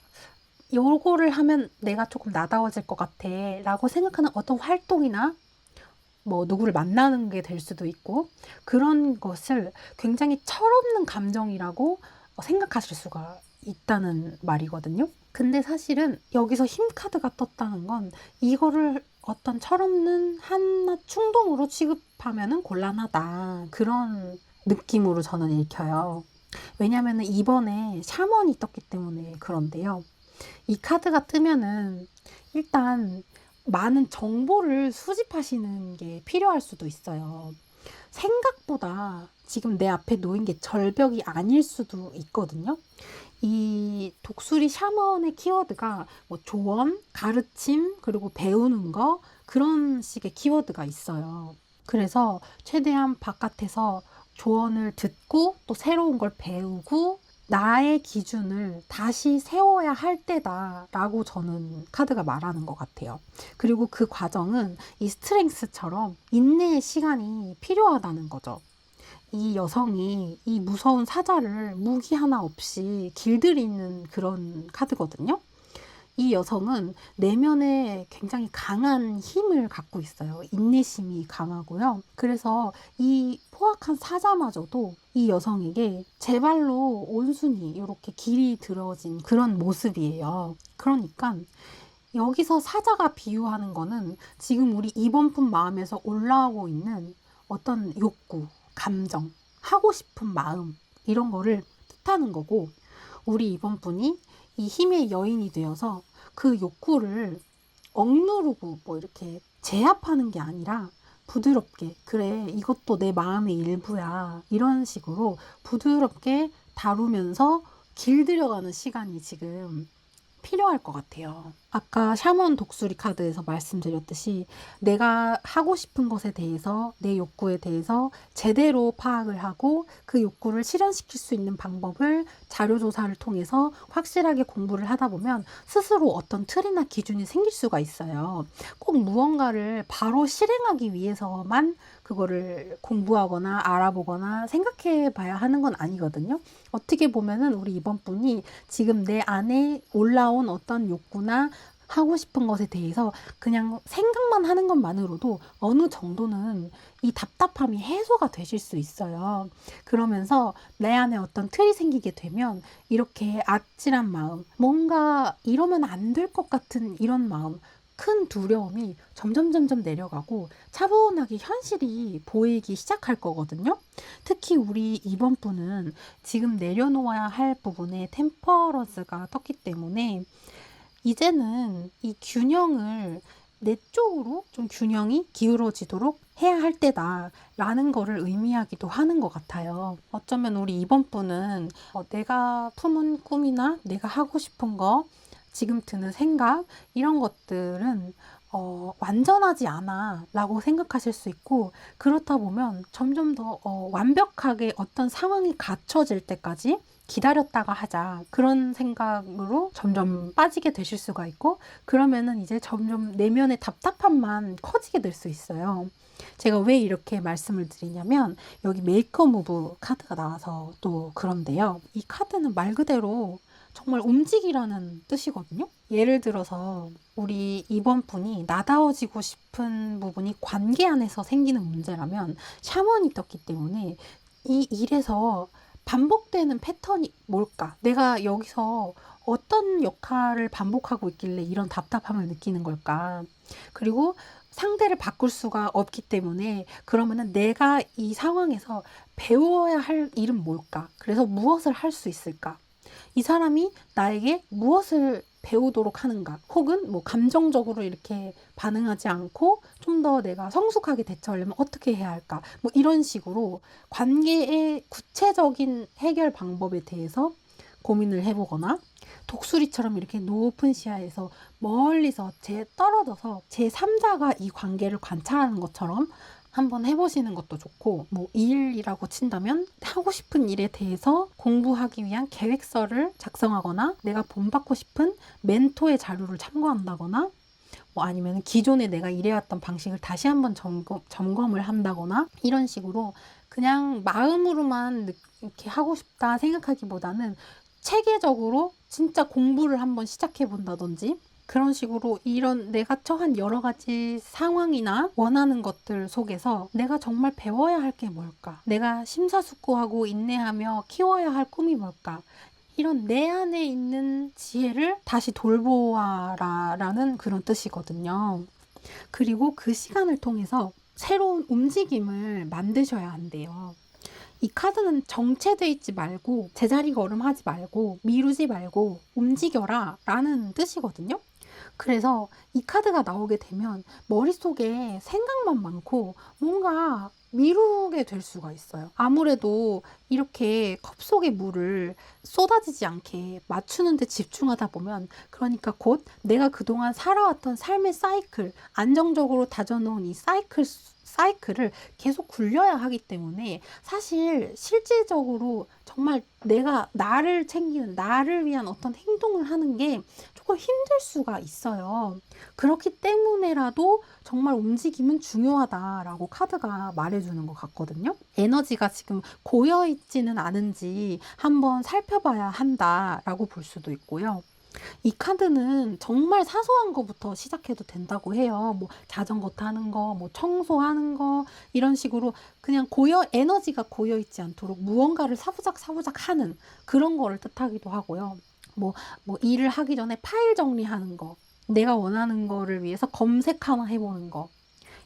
Speaker 1: 요거를 하면 내가 조금 나다워질 것 같아 라고 생각하는 어떤 활동이나 뭐 누구를 만나는 게 될 수도 있고, 그런 것을 굉장히 철없는 감정이라고 생각하실 수가 있다는 말이거든요. 근데 사실은 여기서 힘 카드가 떴다는 건 이거를 어떤 철없는 한낱 충동으로 취급하면은 곤란하다, 그런 느낌으로 저는 읽혀요. 왜냐면은 이번에 샤먼이 떴기 때문에 그런데요. 이 카드가 뜨면은 일단 많은 정보를 수집하시는 게 필요할 수도 있어요. 생각보다 지금 내 앞에 놓인 게 절벽이 아닐 수도 있거든요. 이 독수리 샤먼의 키워드가 뭐 조언, 가르침, 그리고 배우는 거, 그런 식의 키워드가 있어요. 그래서 최대한 바깥에서 조언을 듣고 또 새로운 걸 배우고 나의 기준을 다시 세워야 할 때다라고 저는 카드가 말하는 것 같아요. 그리고 그 과정은 이 스트렝스처럼 인내의 시간이 필요하다는 거죠. 이 여성이 이 무서운 사자를 무기 하나 없이 길들이는 그런 카드거든요. 이 여성은 내면에 굉장히 강한 힘을 갖고 있어요. 인내심이 강하고요. 그래서 이 포악한 사자마저도 이 여성에게 제 발로 온순히 이렇게 길이 들어진 그런 모습이에요. 그러니까 여기서 사자가 비유하는 거는 지금 우리 이번 분 마음에서 올라오고 있는 어떤 욕구, 감정, 하고 싶은 마음, 이런 거를 뜻하는 거고, 우리 이번 분이 이 힘의 여인이 되어서 그 욕구를 억누르고 뭐 이렇게 제압하는 게 아니라 부드럽게, 그래 이것도 내 마음의 일부야, 이런 식으로 부드럽게 다루면서 길들여가는 시간이 지금 필요할 것 같아요. 아까 샤먼 독수리 카드에서 말씀드렸듯이 내가 하고 싶은 것에 대해서, 내 욕구에 대해서 제대로 파악을 하고 그 욕구를 실현시킬 수 있는 방법을 자료조사를 통해서 확실하게 공부를 하다 보면 스스로 어떤 틀이나 기준이 생길 수가 있어요. 꼭 무언가를 바로 실행하기 위해서만 그거를 공부하거나 알아보거나 생각해 봐야 하는 건 아니거든요. 어떻게 보면은 우리 이번 분이 지금 내 안에 올라온 어떤 욕구나 하고 싶은 것에 대해서 그냥 생각만 하는 것만으로도 어느 정도는 이 답답함이 해소가 되실 수 있어요. 그러면서 내 안에 어떤 틀이 생기게 되면 이렇게 아찔한 마음, 뭔가 이러면 안 될 것 같은 이런 마음, 큰 두려움이 점점 내려가고 차분하게 현실이 보이기 시작할 거거든요. 특히 우리 이번 분은 지금 내려놓아야 할 부분에 템퍼런스가 떴기 때문에 이제는 이 균형을 내 쪽으로 좀 균형이 기울어지도록 해야 할 때다라는 거를 의미하기도 하는 것 같아요. 어쩌면 우리 이번 분은 내가 품은 꿈이나 내가 하고 싶은 거, 지금 드는 생각, 이런 것들은 완전하지 않아 라고 생각하실 수 있고, 그렇다 보면 점점 더 완벽하게 어떤 상황이 갖춰질 때까지 기다렸다가 하자, 그런 생각으로 점점 빠지게 되실 수가 있고, 그러면은 이제 점점 내면의 답답함만 커지게 될 수 있어요. 제가 왜 이렇게 말씀을 드리냐면 여기 메이커 무브 카드가 나와서 또 그런데요. 이 카드는 말 그대로 정말 움직이라는 뜻이거든요. 예를 들어서 우리 이번 분이 나다워지고 싶은 부분이 관계 안에서 생기는 문제라면 샤먼이 떴기 때문에 이 일에서 반복되는 패턴이 뭘까? 내가 여기서 어떤 역할을 반복하고 있길래 이런 답답함을 느끼는 걸까? 그리고 상대를 바꿀 수가 없기 때문에 그러면은 내가 이 상황에서 배워야 할 일은 뭘까? 그래서 무엇을 할 수 있을까? 이 사람이 나에게 무엇을 배우도록 하는가? 혹은 뭐 감정적으로 이렇게 반응하지 않고 좀 더 내가 성숙하게 대처하려면 어떻게 해야 할까? 뭐 이런 식으로 관계의 구체적인 해결 방법에 대해서 고민을 해보거나, 독수리처럼 이렇게 높은 시야에서 멀리서 떨어져서 제3자가 이 관계를 관찰하는 것처럼 한번 해보시는 것도 좋고, 뭐 일이라고 친다면 하고 싶은 일에 대해서 공부하기 위한 계획서를 작성하거나, 내가 본받고 싶은 멘토의 자료를 참고한다거나, 뭐 아니면 기존에 내가 일해왔던 방식을 다시 한번 점검을 한다거나, 이런 식으로 그냥 마음으로만 이렇게 하고 싶다 생각하기보다는 체계적으로 진짜 공부를 한번 시작해 본다든지, 그런 식으로 이런 내가 처한 여러 가지 상황이나 원하는 것들 속에서 내가 정말 배워야 할 게 뭘까? 내가 심사숙고하고 인내하며 키워야 할 꿈이 뭘까? 이런 내 안에 있는 지혜를 다시 돌보아라라는 그런 뜻이거든요. 그리고 그 시간을 통해서 새로운 움직임을 만드셔야 한대요. 이 카드는 정체돼 있지 말고, 제자리 걸음하지 말고, 미루지 말고 움직여라 라는 뜻이거든요. 그래서 이 카드가 나오게 되면 머릿속에 생각만 많고 뭔가 미루게 될 수가 있어요. 아무래도 이렇게 컵 속의 물을 쏟아지지 않게 맞추는 데 집중하다 보면, 그러니까 곧 내가 그동안 살아왔던 삶의 사이클, 안정적으로 다져놓은 이 사이클을 계속 굴려야 하기 때문에 사실 실질적으로 정말 내가 나를 챙기는, 나를 위한 어떤 행동을 하는 게 조금 힘들 수가 있어요. 그렇기 때문에라도 정말 움직임은 중요하다라고 카드가 말해주는 것 같거든요. 에너지가 지금 고여있지는 않은지 한번 살펴봐야 한다라고 볼 수도 있고요. 이 카드는 정말 사소한 거부터 시작해도 된다고 해요. 뭐 자전거 타는 거, 뭐 청소하는 거, 이런 식으로 그냥 에너지가 고여 있지 않도록 무언가를 사부작 하는 그런 거를 뜻하기도 하고요. 뭐 일을 하기 전에 파일 정리하는 거, 내가 원하는 거를 위해서 검색 하나 해보는 거,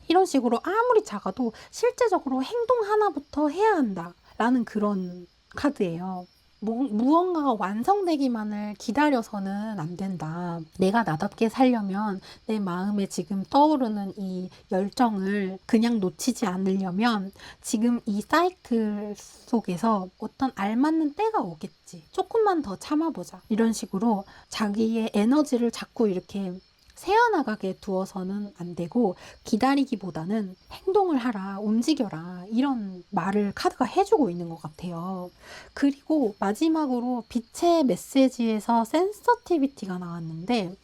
Speaker 1: 이런 식으로 아무리 작아도 실제적으로 행동 하나부터 해야 한다라는 그런 카드예요. 무언가가 완성되기만을 기다려서는 안 된다. 내가 나답게 살려면 내 마음에 지금 떠오르는 이 열정을 그냥 놓치지 않으려면 지금 이 사이클 속에서 어떤 알맞는 때가 오겠지. 조금만 더 참아보자. 이런 식으로 자기의 에너지를 자꾸 이렇게 새어나가게 두어서는 안 되고 기다리기보다는 행동을 하라, 움직여라 이런 말을 카드가 해주고 있는 것 같아요. 그리고 마지막으로 빛의 메시지에서 센서티비티가 나왔는데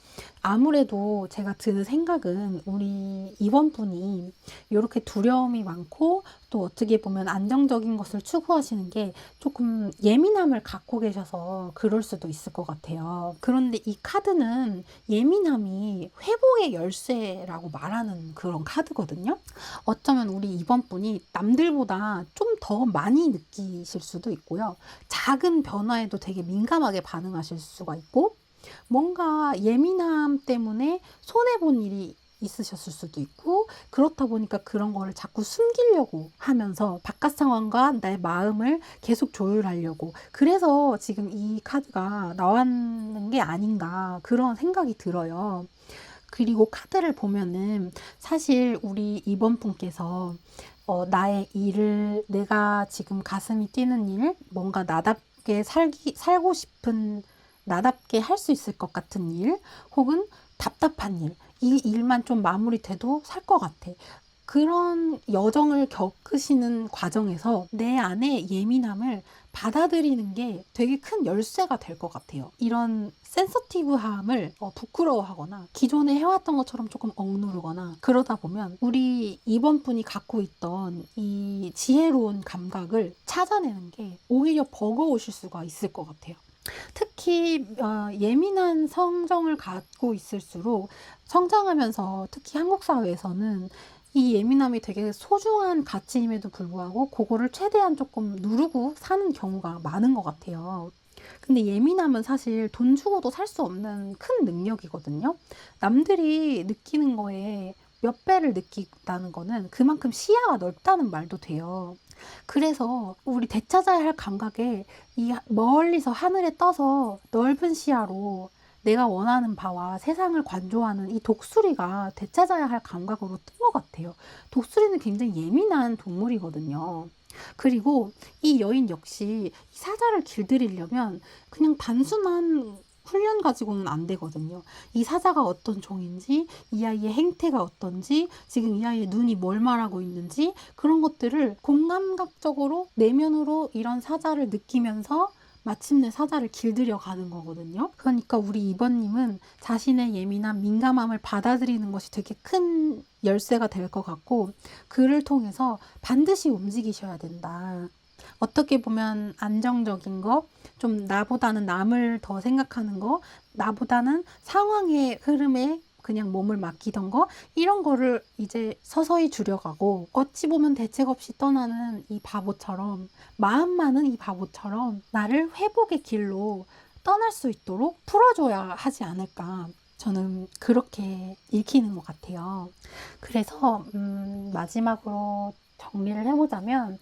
Speaker 1: 아무래도 제가 드는 생각은 우리 이번 분이 이렇게 두려움이 많고 또 어떻게 보면 안정적인 것을 추구하시는 게 조금 예민함을 갖고 계셔서 그럴 수도 있을 것 같아요. 그런데 이 카드는 예민함이 회복의 열쇠라고 말하는 그런 카드거든요. 어쩌면 우리 이번 분이 남들보다 좀 더 많이 느끼실 수도 있고요. 작은 변화에도 되게 민감하게 반응하실 수가 있고 뭔가 예민함 때문에 손해본 일이 있으셨을 수도 있고 그렇다 보니까 그런 거를 자꾸 숨기려고 하면서 바깥 상황과 내 마음을 계속 조율하려고 그래서 지금 이 카드가 나왔는 게 아닌가 그런 생각이 들어요. 그리고 카드를 보면은 사실 우리 이번 분께서 나의 일을 내가 지금 가슴이 뛰는 일 뭔가 나답게 살고 싶은 나답게 할 수 있을 것 같은 일 혹은 답답한 일, 이 일만 좀 마무리돼도 살 것 같아. 그런 여정을 겪으시는 과정에서 내 안에 예민함을 받아들이는 게 되게 큰 열쇠가 될 것 같아요. 이런 센서티브함을 부끄러워하거나 기존에 해왔던 것처럼 조금 억누르거나 그러다 보면 우리 이번 분이 갖고 있던 이 지혜로운 감각을 찾아내는 게 오히려 버거우실 수가 있을 것 같아요. 특히 예민한 성정을 갖고 있을수록 성장하면서 특히 한국 사회에서는 이 예민함이 되게 소중한 가치임에도 불구하고 그거를 최대한 조금 누르고 사는 경우가 많은 것 같아요. 근데 예민함은 사실 돈 주고도 살 수 없는 큰 능력이거든요. 남들이 느끼는 거에 몇 배를 느낀다는 거는 그만큼 시야가 넓다는 말도 돼요. 그래서 우리 되찾아야 할 감각에 이 멀리서 하늘에 떠서 넓은 시야로 내가 원하는 바와 세상을 관조하는 이 독수리가 되찾아야 할 감각으로 뜬 것 같아요. 독수리는 굉장히 예민한 동물이거든요. 그리고 이 여인 역시 이 사자를 길들이려면 그냥 단순한 훈련 가지고는 안 되거든요. 이 사자가 어떤 종인지, 이 아이의 행태가 어떤지, 지금 이 아이의 눈이 뭘 말하고 있는지 그런 것들을 공감각적으로 내면으로 이런 사자를 느끼면서 마침내 사자를 길들여 가는 거거든요. 그러니까 우리 이번님은 자신의 예민한 민감함을 받아들이는 것이 되게 큰 열쇠가 될 것 같고 그를 통해서 반드시 움직이셔야 된다. 어떻게 보면 안정적인 거, 좀 나보다는 남을 더 생각하는 거, 나보다는 상황의 흐름에 그냥 몸을 맡기던 거, 이런 거를 이제 서서히 줄여가고, 어찌 보면 대책 없이 떠나는 이 바보처럼, 마음 많은 이 바보처럼 나를 회복의 길로 떠날 수 있도록 풀어줘야 하지 않을까. 저는 그렇게 읽히는 것 같아요. 그래서 마지막으로 정리를 해보자면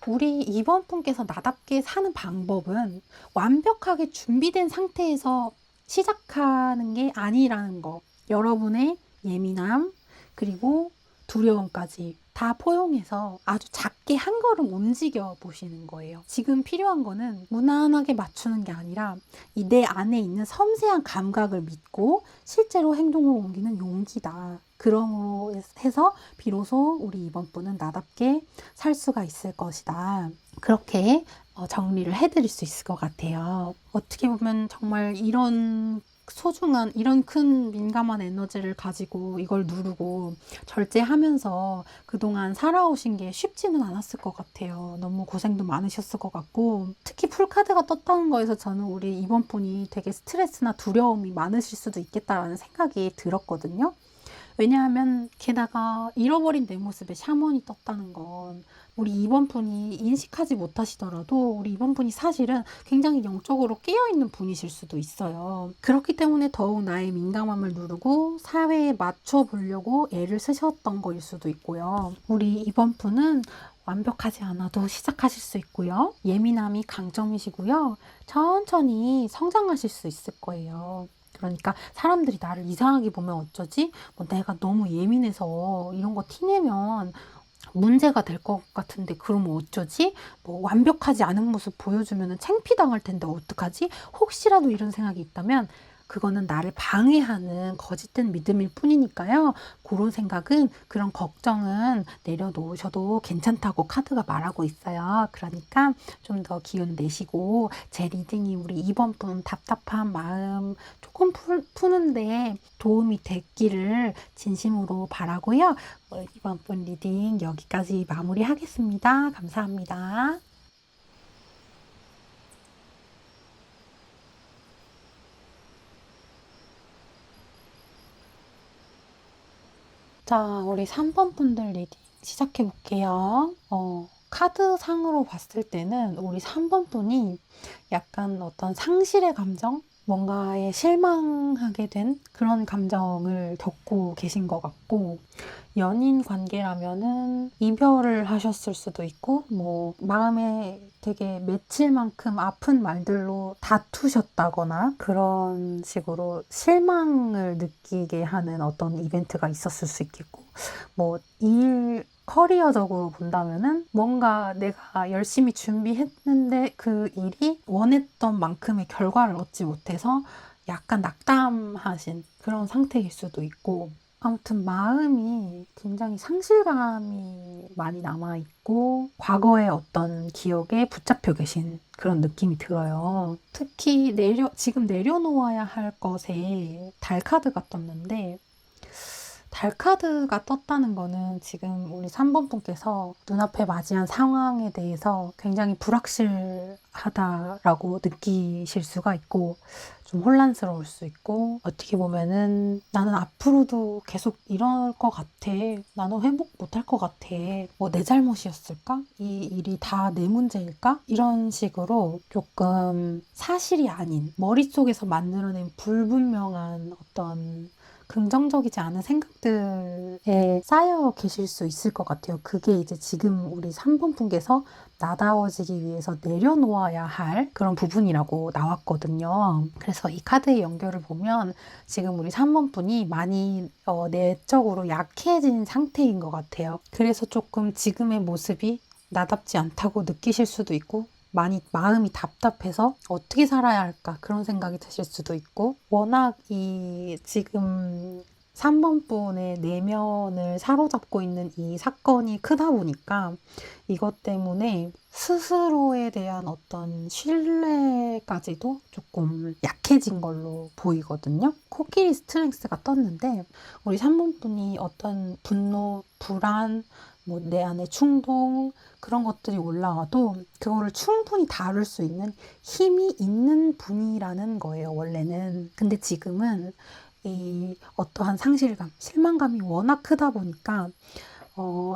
Speaker 1: 우리 이번 분께서 나답게 사는 방법은 완벽하게 준비된 상태에서 시작하는 게 아니라는 거. 여러분의 예민함, 그리고 두려움까지 다 포용해서 아주 작게 한 걸음 움직여 보시는 거예요. 지금 필요한 거는 무난하게 맞추는 게 아니라 이 내 안에 있는 섬세한 감각을 믿고 실제로 행동으로 옮기는 용기다. 그러므로 해서 비로소 우리 이번 분은 나답게 살 수가 있을 것이다. 그렇게 정리를 해드릴 수 있을 것 같아요. 어떻게 보면 정말 이런 소중한 이런 큰 민감한 에너지를 가지고 이걸 누르고 절제하면서 그동안 살아오신 게 쉽지는 않았을 것 같아요. 너무 고생도 많으셨을 것 같고 특히 풀카드가 떴다는 거에서 저는 우리 이번 분이 되게 스트레스나 두려움이 많으실 수도 있겠다라는 생각이 들었거든요. 왜냐하면 게다가 잃어버린 내 모습에 샤먼이 떴다는 건 우리 이번 분이 인식하지 못하시더라도 우리 이번 분이 사실은 굉장히 영적으로 깨어있는 분이실 수도 있어요. 그렇기 때문에 더욱 나의 민감함을 누르고 사회에 맞춰 보려고 애를 쓰셨던 거일 수도 있고요. 우리 이번 분은 완벽하지 않아도 시작하실 수 있고요. 예민함이 강점이시고요. 천천히 성장하실 수 있을 거예요. 그러니까 사람들이 나를 이상하게 보면 어쩌지? 뭐 내가 너무 예민해서 이런 거 티내면 문제가 될 것 같은데 그러면 어쩌지? 뭐 완벽하지 않은 모습 보여주면 창피당할 텐데 어떡하지? 혹시라도 이런 생각이 있다면 그거는 나를 방해하는 거짓된 믿음일 뿐이니까요. 그런 생각은, 그런 걱정은 내려놓으셔도 괜찮다고 카드가 말하고 있어요. 그러니까 좀 더 기운 내시고 제 리딩이 우리 이번 분 답답한 마음 조금 푸는데 도움이 됐기를 진심으로 바라고요. 이번 분 리딩 여기까지 마무리하겠습니다. 감사합니다. 자, 우리 3번 분들 리딩 시작해 볼게요. 카드 상으로 봤을 때는 우리 3번 분이 약간 어떤 상실의 감정? 뭔가에 실망하게 된 그런 감정을 겪고 계신 것 같고, 연인 관계라면은 이별을 하셨을 수도 있고, 뭐, 마음에 되게 며칠만큼 아픈 말들로 다투셨다거나 그런 식으로 실망을 느끼게 하는 어떤 이벤트가 있었을 수 있겠고, 뭐, 커리어적으로 본다면은 뭔가 내가 열심히 준비했는데 그 일이 원했던 만큼의 결과를 얻지 못해서 약간 낙담하신 그런 상태일 수도 있고, 아무튼 마음이 굉장히 상실감이 많이 남아있고 과거의 어떤 기억에 붙잡혀 계신 그런 느낌이 들어요. 특히 지금 내려놓아야 할 것에 달 카드가 떴는데, 달 카드가 떴다는 거는 지금 우리 3번 분께서 눈앞에 맞이한 상황에 대해서 굉장히 불확실하다라고 느끼실 수가 있고, 좀 혼란스러울 수 있고, 어떻게 보면은 나는 앞으로도 계속 이럴 것 같아. 나는 회복 못할 것 같아. 뭐 내 잘못이었을까? 이 일이 다 내 문제일까? 이런 식으로 조금 사실이 아닌 머릿속에서 만들어낸 불분명한 어떤 긍정적이지 않은 생각들에 쌓여 계실 수 있을 것 같아요. 그게 이제 지금 우리 3번 분께서 나다워지기 위해서 내려놓아야 할 그런 부분이라고 나왔거든요. 그래서 이 카드의 연결을 보면 지금 우리 3번 분이 많이 내적으로 약해진 상태인 것 같아요. 그래서 조금 지금의 모습이 나답지 않다고 느끼실 수도 있고, 많이 마음이 답답해서 어떻게 살아야 할까 그런 생각이 드실 수도 있고, 워낙 이 지금 3번 분의 내면을 사로잡고 있는 이 사건이 크다 보니까 이것 때문에 스스로에 대한 어떤 신뢰까지도 조금 약해진 걸로 보이거든요. 코끼리 스트렝스가 떴는데 우리 3번 분이 어떤 분노, 불안, 뭐 내 안에 충동, 그런 것들이 올라와도 그거를 충분히 다룰 수 있는 힘이 있는 분이라는 거예요, 원래는. 근데 지금은 이 어떠한 상실감, 실망감이 워낙 크다 보니까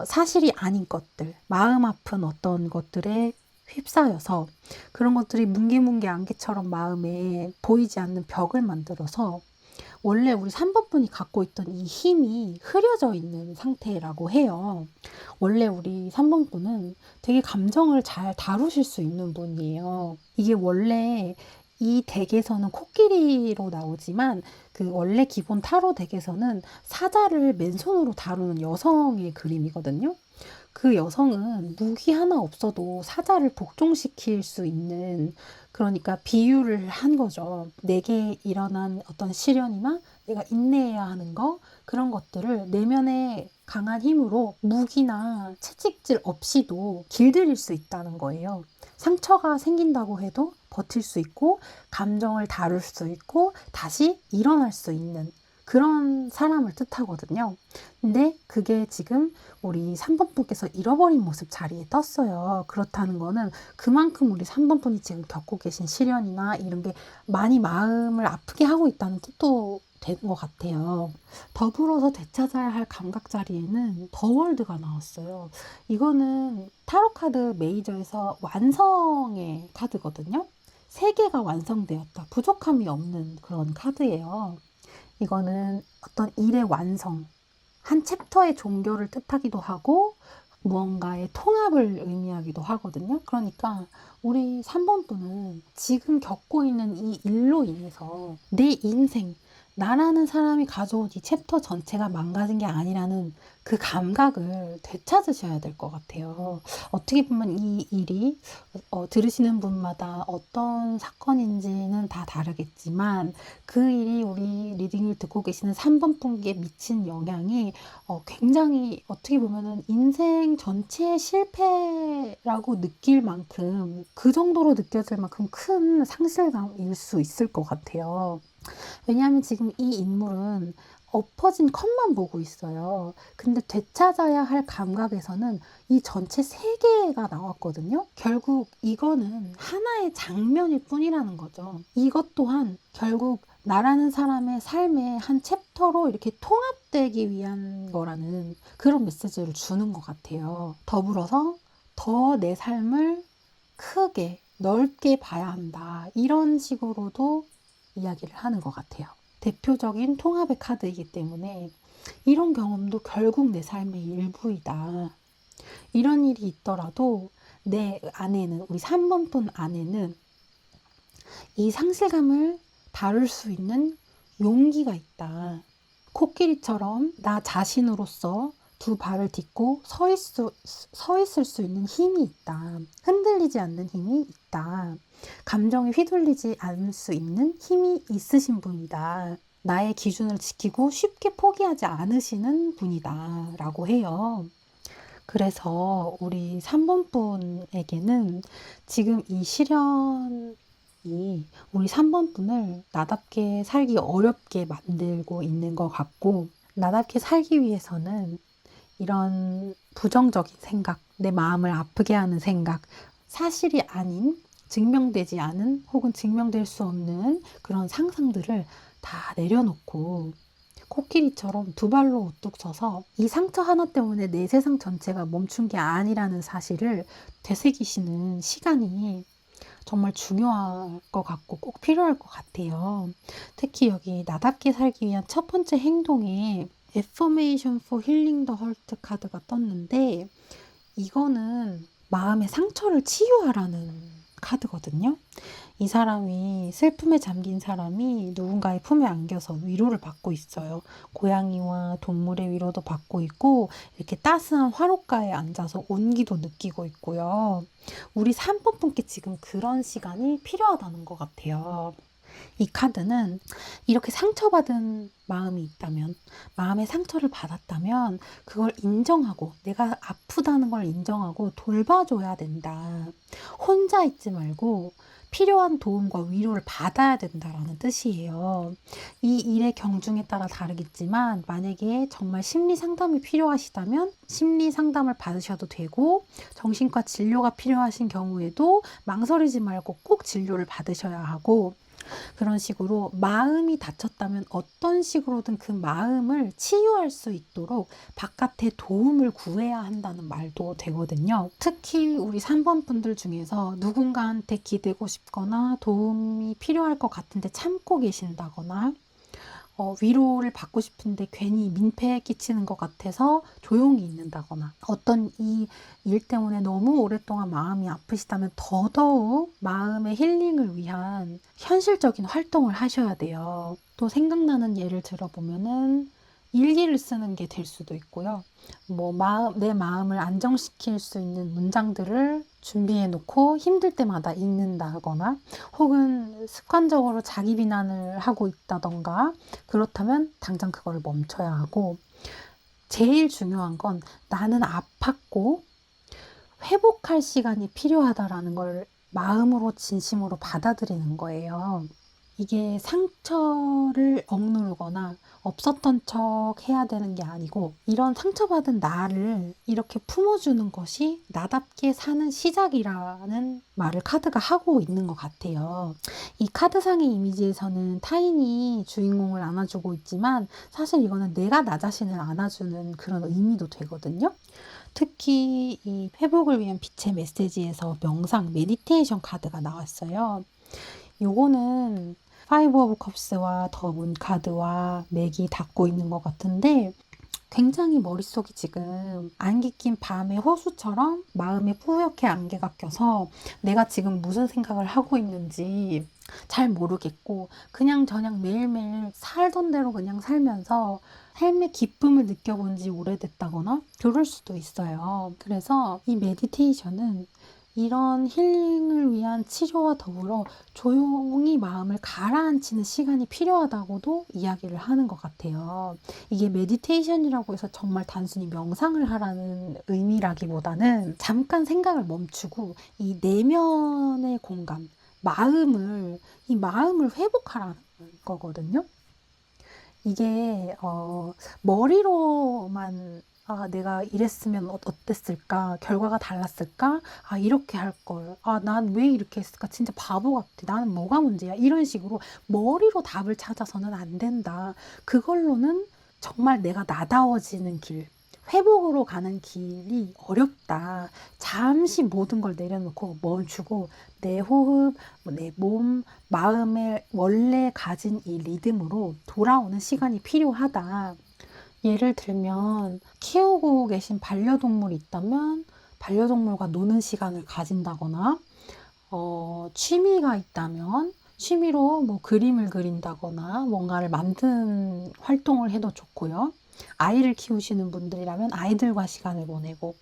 Speaker 1: 사실이 아닌 것들, 마음 아픈 어떤 것들에 휩싸여서 그런 것들이 뭉게뭉게 안개처럼 마음에 보이지 않는 벽을 만들어서 원래 우리 3번 분이 갖고 있던 이 힘이 흐려져 있는 상태라고 해요. 원래 우리 3번 분은 되게 감정을 잘 다루실 수 있는 분이에요. 이게 원래 이 덱에서는 코끼리로 나오지만 그 원래 기본 타로 덱에서는 사자를 맨손으로 다루는 여성의 그림이거든요. 그 여성은 무기 하나 없어도 사자를 복종시킬 수 있는, 그러니까 비유를 한 거죠. 내게 일어난 어떤 시련이나 내가 인내해야 하는 거, 그런 것들을 내면의 강한 힘으로 무기나 채찍질 없이도 길들일 수 있다는 거예요. 상처가 생긴다고 해도 버틸 수 있고 감정을 다룰 수 있고 다시 일어날 수 있는 그런 사람을 뜻하거든요. 근데 그게 지금 우리 3번 분께서 잃어버린 모습 자리에 떴어요. 그렇다는 거는 그만큼 우리 3번 분이 지금 겪고 계신 시련이나 이런 게 많이 마음을 아프게 하고 있다는 뜻도 되는 것 같아요. 더불어서 되찾아야 할 감각 자리에는 더 월드가 나왔어요. 이거는 타로카드 메이저에서 완성의 카드거든요. 세계가 완성되었다. 부족함이 없는 그런 카드예요. 이거는 어떤 일의 완성, 한 챕터의 종교를 뜻하기도 하고 무언가의 통합을 의미하기도 하거든요. 그러니까 우리 3번 분은 지금 겪고 있는 이 일로 인해서 내 인생, 나라는 사람이 가져온 이 챕터 전체가 망가진 게 아니라는 그 감각을 되찾으셔야 될 것 같아요. 어떻게 보면 이 일이 들으시는 분마다 어떤 사건인지는 다 다르겠지만 그 일이 우리 리딩을 듣고 계시는 3번 분께 미친 영향이 굉장히 어떻게 보면은 인생 전체의 실패라고 느낄 만큼 그 정도로 느껴질 만큼 큰 상실감일 수 있을 것 같아요. 왜냐하면 지금 이 인물은 엎어진 컷만 보고 있어요. 근데 되찾아야 할 감각에서는 이 전체 세계가 나왔거든요. 결국 이거는 하나의 장면일 뿐이라는 거죠. 이것 또한 결국 나라는 사람의 삶의 한 챕터로 이렇게 통합되기 위한 거라는 그런 메시지를 주는 것 같아요. 더불어서 더 내 삶을 크게 넓게 봐야 한다. 이런 식으로도 이야기를 하는 것 같아요. 대표적인 통합의 카드이기 때문에 이런 경험도 결국 내 삶의 일부이다. 이런 일이 있더라도 내 안에는, 우리 3번 분 안에는 이 상실감을 다룰 수 있는 용기가 있다. 코끼리처럼 나 자신으로서 두 발을 딛고 서 있을 수 있는 힘이 있다. 흔들리지 않는 힘이 있다. 감정에 휘둘리지 않을 수 있는 힘이 있으신 분이다. 나의 기준을 지키고 쉽게 포기하지 않으시는 분이다. 라고 해요. 그래서 우리 3번 분에게는 지금 이 시련이 우리 3번 분을 나답게 살기 어렵게 만들고 있는 것 같고, 나답게 살기 위해서는 이런 부정적인 생각, 내 마음을 아프게 하는 생각, 사실이 아닌, 증명되지 않은 혹은 증명될 수 없는 그런 상상들을 다 내려놓고 코끼리처럼 두 발로 우뚝 서서 이 상처 하나 때문에 내 세상 전체가 멈춘 게 아니라는 사실을 되새기시는 시간이 정말 중요할 것 같고 꼭 필요할 것 같아요. 특히 여기 나답게 살기 위한 첫 번째 행동에 Affirmation for Healing the Hurt 카드가 떴는데, 이거는 마음의 상처를 치유하라는 카드거든요. 이 사람이, 슬픔에 잠긴 사람이 누군가의 품에 안겨서 위로를 받고 있어요. 고양이와 동물의 위로도 받고 있고 이렇게 따스한 화롯가에 앉아서 온기도 느끼고 있고요. 우리 3번 분께 지금 그런 시간이 필요하다는 것 같아요. 이 카드는 이렇게 상처받은 마음이 있다면, 마음의 상처를 받았다면 그걸 인정하고, 내가 아프다는 걸 인정하고 돌봐줘야 된다. 혼자 있지 말고 필요한 도움과 위로를 받아야 된다라는 뜻이에요. 이 일의 경중에 따라 다르겠지만 만약에 정말 심리 상담이 필요하시다면 심리 상담을 받으셔도 되고, 정신과 진료가 필요하신 경우에도 망설이지 말고 꼭 진료를 받으셔야 하고, 그런 식으로 마음이 다쳤다면 어떤 식으로든 그 마음을 치유할 수 있도록 바깥에 도움을 구해야 한다는 말도 되거든요. 특히 우리 3번 분들 중에서 누군가한테 기대고 싶거나 도움이 필요할 것 같은데 참고 계신다거나, 위로를 받고 싶은데 괜히 민폐 끼치는 것 같아서 조용히 있는다거나, 어떤 이 일 때문에 너무 오랫동안 마음이 아프시다면 더더욱 마음의 힐링을 위한 현실적인 활동을 하셔야 돼요. 또 생각나는 예를 들어보면은 일기를 쓰는 게 될 수도 있고요. 내 마음을 안정시킬 수 있는 문장들을 준비해 놓고 힘들 때마다 읽는다거나, 혹은 습관적으로 자기 비난을 하고 있다던가, 그렇다면 당장 그걸 멈춰야 하고, 제일 중요한 건 나는 아팠고 회복할 시간이 필요하다라는 걸 마음으로 진심으로 받아들이는 거예요. 이게 상처를 억누르거나 없었던 척 해야 되는 게 아니고, 이런 상처받은 나를 이렇게 품어주는 것이 나답게 사는 시작이라는 말을 카드가 하고 있는 것 같아요. 이 카드상의 이미지에서는 타인이 주인공을 안아주고 있지만 사실 이거는 내가 나 자신을 안아주는 그런 의미도 되거든요. 특히 이 회복을 위한 빛의 메시지에서 명상, 메디테이션 카드가 나왔어요. 요거는 파이브 오브 컵스와 더 문 카드와 맥이 닿고 있는 것 같은데, 굉장히 머릿속이 지금 안개 낀 밤의 호수처럼 마음에 뿌옇게 안개가 껴서 내가 지금 무슨 생각을 하고 있는지 잘 모르겠고 그냥 저냥 매일매일 살던 대로 그냥 살면서 삶의 기쁨을 느껴본 지 오래됐다거나 그럴 수도 있어요. 그래서 이 메디테이션은 이런 힐링을 위한 치료와 더불어 조용히 마음을 가라앉히는 시간이 필요하다고도 이야기를 하는 것 같아요. 이게 메디테이션이라고 해서 정말 단순히 명상을 하라는 의미라기보다는 잠깐 생각을 멈추고 이 내면의 공간, 이 마음을 회복하라는 거거든요. 이게 머리로만 내가 이랬으면 어땠을까? 결과가 달랐을까? 이렇게 할 걸. 난 왜 이렇게 했을까? 진짜 바보 같아. 나는 뭐가 문제야? 이런 식으로 머리로 답을 찾아서는 안 된다. 그걸로는 정말 내가 나다워지는 길, 회복으로 가는 길이 어렵다. 잠시 모든 걸 내려놓고 멈추고 내 호흡, 내 몸, 마음의 원래 가진 이 리듬으로 돌아오는 시간이 필요하다. 예를 들면 키우고 계신 반려동물이 있다면 반려동물과 노는 시간을 가진다거나 취미가 있다면 취미로 뭐 그림을 그린다거나 뭔가를 만드는 활동을 해도 좋고요. 아이를 키우시는 분들이라면 아이들과 시간을 보내고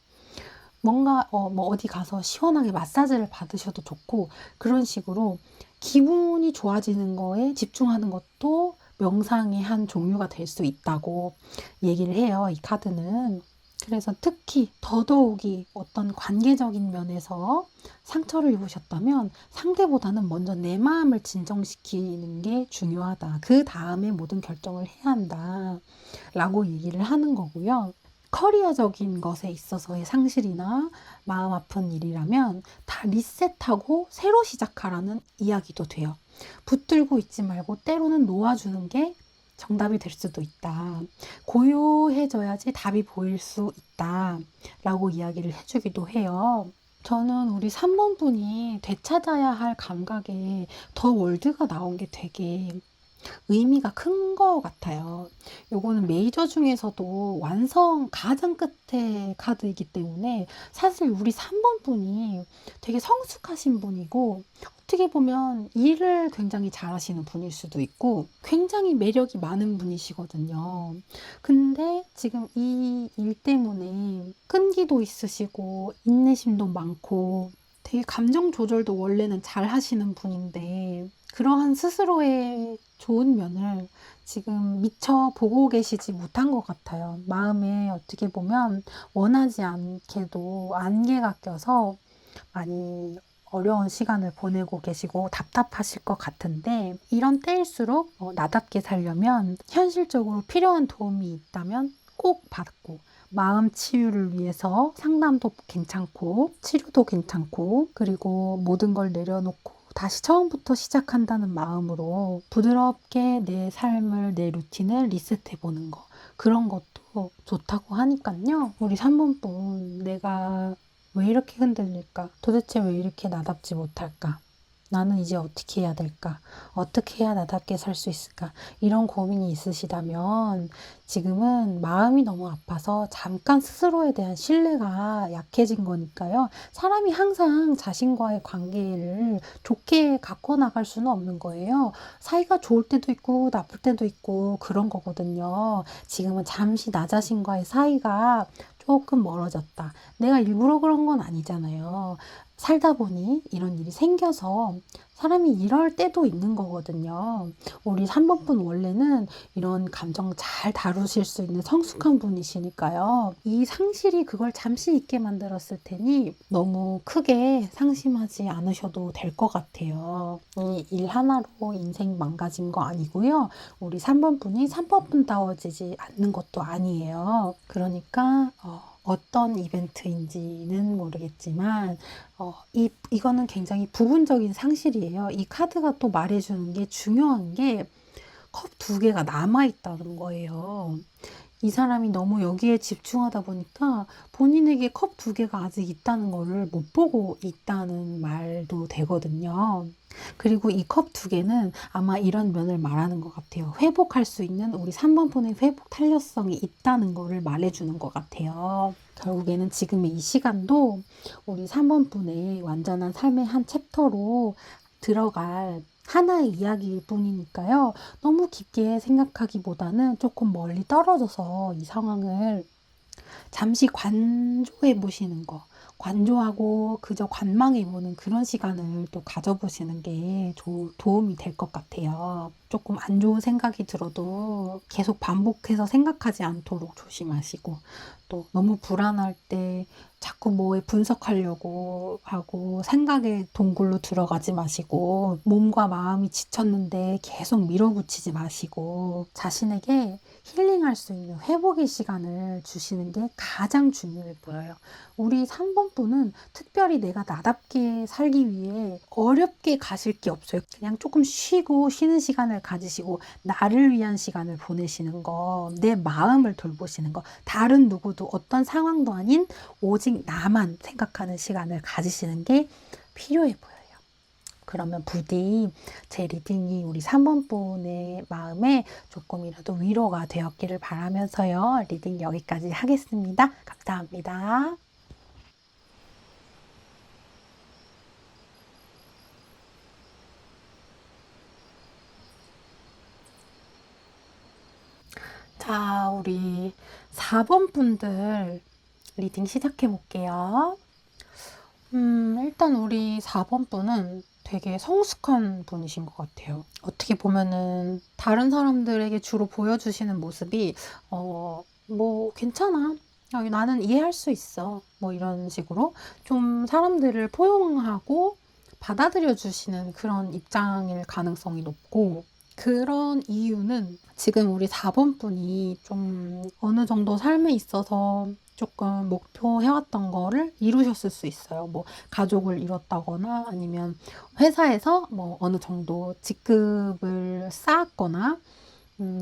Speaker 1: 뭔가 뭐 어디 가서 시원하게 마사지를 받으셔도 좋고 그런 식으로 기분이 좋아지는 거에 집중하는 것도 명상의 한 종류가 될 수 있다고 얘기를 해요. 이 카드는. 그래서 특히 더더욱이 어떤 관계적인 면에서 상처를 입으셨다면 상대보다는 먼저 내 마음을 진정시키는 게 중요하다. 그 다음에 모든 결정을 해야 한다. 라고 얘기를 하는 거고요. 커리어적인 것에 있어서의 상실이나 마음 아픈 일이라면 다 리셋하고 새로 시작하라는 이야기도 돼요. 붙들고 있지 말고 때로는 놓아주는 게 정답이 될 수도 있다. 고요해져야지 답이 보일 수 있다. 라고 이야기를 해주기도 해요. 저는 우리 3번 분이 되찾아야 할 감각에 더 월드가 나온 게 되게 의미가 큰 것 같아요. 요거는 메이저 중에서도 완성 가장 끝에 카드이기 때문에 사실 우리 3번 분이 되게 성숙하신 분이고 어떻게 보면 일을 굉장히 잘하시는 분일 수도 있고 굉장히 매력이 많은 분이시거든요. 근데 지금 이 일 때문에 끈기도 있으시고 인내심도 많고 되게 감정 조절도 원래는 잘 하시는 분인데 그러한 스스로의 좋은 면을 지금 미처 보고 계시지 못한 것 같아요. 마음에 어떻게 보면 원하지 않게도 안개가 껴서 많이 어려운 시간을 보내고 계시고 답답하실 것 같은데 이런 때일수록 나답게 살려면 현실적으로 필요한 도움이 있다면 꼭 받고 마음 치유를 위해서 상담도 괜찮고 치료도 괜찮고 그리고 모든 걸 내려놓고 다시 처음부터 시작한다는 마음으로 부드럽게 내 삶을 내 루틴을 리셋해 보는 거 그런 것도 좋다고 하니까요. 우리 3번 분 내가 왜 이렇게 흔들릴까? 도대체 왜 이렇게 나답지 못할까? 나는 이제 어떻게 해야 될까? 어떻게 해야 나답게 살 수 있을까? 이런 고민이 있으시다면 지금은 마음이 너무 아파서 잠깐 스스로에 대한 신뢰가 약해진 거니까요. 사람이 항상 자신과의 관계를 좋게 갖고 나갈 수는 없는 거예요. 사이가 좋을 때도 있고 나쁠 때도 있고 그런 거거든요. 지금은 잠시 나 자신과의 사이가 조금 멀어졌다. 내가 일부러 그런 건 아니잖아요. 살다 보니 이런 일이 생겨서 사람이 이럴 때도 있는 거거든요. 우리 3번 분 원래는 이런 감정 잘 다루실 수 있는 성숙한 분이시니까요. 이 상실이 그걸 잠시 있게 만들었을 테니 너무 크게 상심하지 않으셔도 될 것 같아요. 이 일 하나로 인생 망가진 거 아니고요. 우리 3번 분이 3번 분다워지지 않는 것도 아니에요. 그러니까 어떤 이벤트인지는 모르겠지만 이거는 굉장히 부분적인 상실이에요. 이 카드가 또 말해주는 게 중요한 게 컵 2개가 남아있다는 거예요. 이 사람이 너무 여기에 집중하다 보니까 본인에게 컵 두 개가 아직 있다는 거를 못 보고 있다는 말도 되거든요. 그리고 이 컵 두 개는 아마 이런 면을 말하는 것 같아요. 회복할 수 있는 우리 3번 분의 회복 탄력성이 있다는 거를 말해주는 것 같아요. 결국에는 지금의 이 시간도 우리 3번 분의 완전한 삶의 한 챕터로 들어갈 하나의 이야기일 뿐이니까요. 너무 깊게 생각하기보다는 조금 멀리 떨어져서 이 상황을 잠시 관조해 보시는 거, 관조하고 그저 관망해 보는 그런 시간을 또 가져보시는 게 도움이 될 것 같아요. 조금 안 좋은 생각이 들어도 계속 반복해서 생각하지 않도록 조심하시고, 또 너무 불안할 때 자꾸 뭐에 분석하려고 하고 생각의 동굴로 들어가지 마시고, 몸과 마음이 지쳤는데 계속 밀어붙이지 마시고, 자신에게 힐링할 수 있는 회복의 시간을 주시는 게 가장 중요해 보여요. 우리 3번 분은 특별히 내가 나답게 살기 위해 어렵게 가실 게 없어요. 그냥 조금 쉬고 쉬는 시간을 가지시고 나를 위한 시간을 보내시는 거, 내 마음을 돌보시는 거, 다른 누구도 어떤 상황도 아닌 오직 나만 생각하는 시간을 가지시는 게 필요해 보여요. 그러면 부디 제 리딩이 우리 3번 분의 마음에 조금이라도 위로가 되었기를 바라면서요. 리딩 여기까지 하겠습니다. 감사합니다. 자, 우리 4번 분들 리딩 시작해 볼게요. 일단 우리 4번 분은 되게 성숙한 분이신 것 같아요. 어떻게 보면은 다른 사람들에게 주로 보여주시는 모습이 뭐 괜찮아. 나는 이해할 수 있어. 뭐 이런 식으로 좀 사람들을 포용하고 받아들여 주시는 그런 입장일 가능성이 높고, 그런 이유는 지금 우리 4번 분이 좀 어느 정도 삶에 있어서 조금 목표해왔던 거를 이루셨을 수 있어요. 뭐 가족을 이뤘다거나 아니면 회사에서 뭐 어느 정도 직급을 쌓았거나,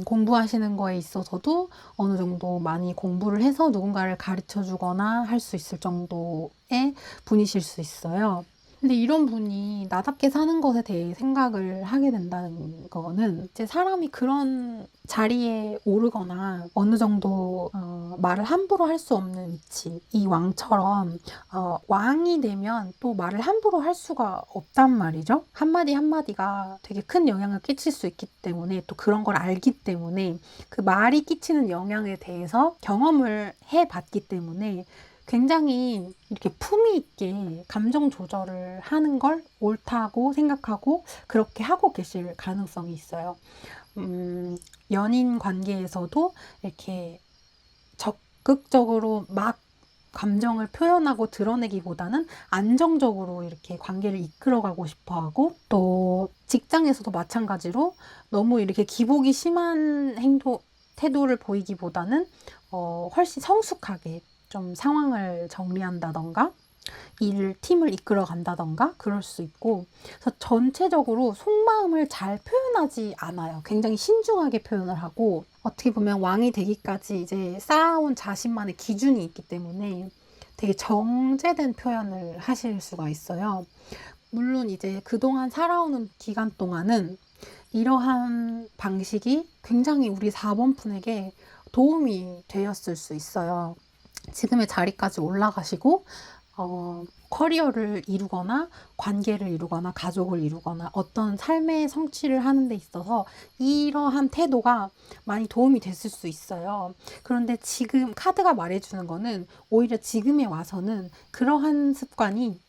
Speaker 1: 공부하시는 거에 있어서도 어느 정도 많이 공부를 해서 누군가를 가르쳐 주거나 할 수 있을 정도의 분이실 수 있어요. 근데 이런 분이 나답게 사는 것에 대해 생각을 하게 된다는 거는, 이제 사람이 그런 자리에 오르거나 어느 정도 말을 함부로 할 수 없는 위치, 이 왕처럼 왕이 되면 또 말을 함부로 할 수가 없단 말이죠. 한마디 한마디가 되게 큰 영향을 끼칠 수 있기 때문에, 또 그런 걸 알기 때문에, 그 말이 끼치는 영향에 대해서 경험을 해봤기 때문에 굉장히 이렇게 품위 있게 감정 조절을 하는 걸 옳다고 생각하고 그렇게 하고 계실 가능성이 있어요. 연인 관계에서도 이렇게 적극적으로 막 감정을 표현하고 드러내기보다는 안정적으로 이렇게 관계를 이끌어가고 싶어 하고, 또 직장에서도 마찬가지로 너무 이렇게 기복이 심한 태도를 보이기보다는 훨씬 성숙하게 좀 상황을 정리한다던가 팀을 이끌어 간다던가 그럴 수 있고, 그래서 전체적으로 속마음을 잘 표현하지 않아요. 굉장히 신중하게 표현을 하고, 어떻게 보면 왕이 되기까지 이제 쌓아온 자신만의 기준이 있기 때문에 되게 정제된 표현을 하실 수가 있어요. 물론 이제 그동안 살아오는 기간 동안은 이러한 방식이 굉장히 우리 4번 분에게 도움이 되었을 수 있어요. 지금의 자리까지 올라가시고 커리어를 이루거나 관계를 이루거나 가족을 이루거나 어떤 삶의 성취를 하는 데 있어서 이러한 태도가 많이 도움이 됐을 수 있어요. 그런데 지금 카드가 말해주는 거는 오히려 지금에 와서는 그러한 습관이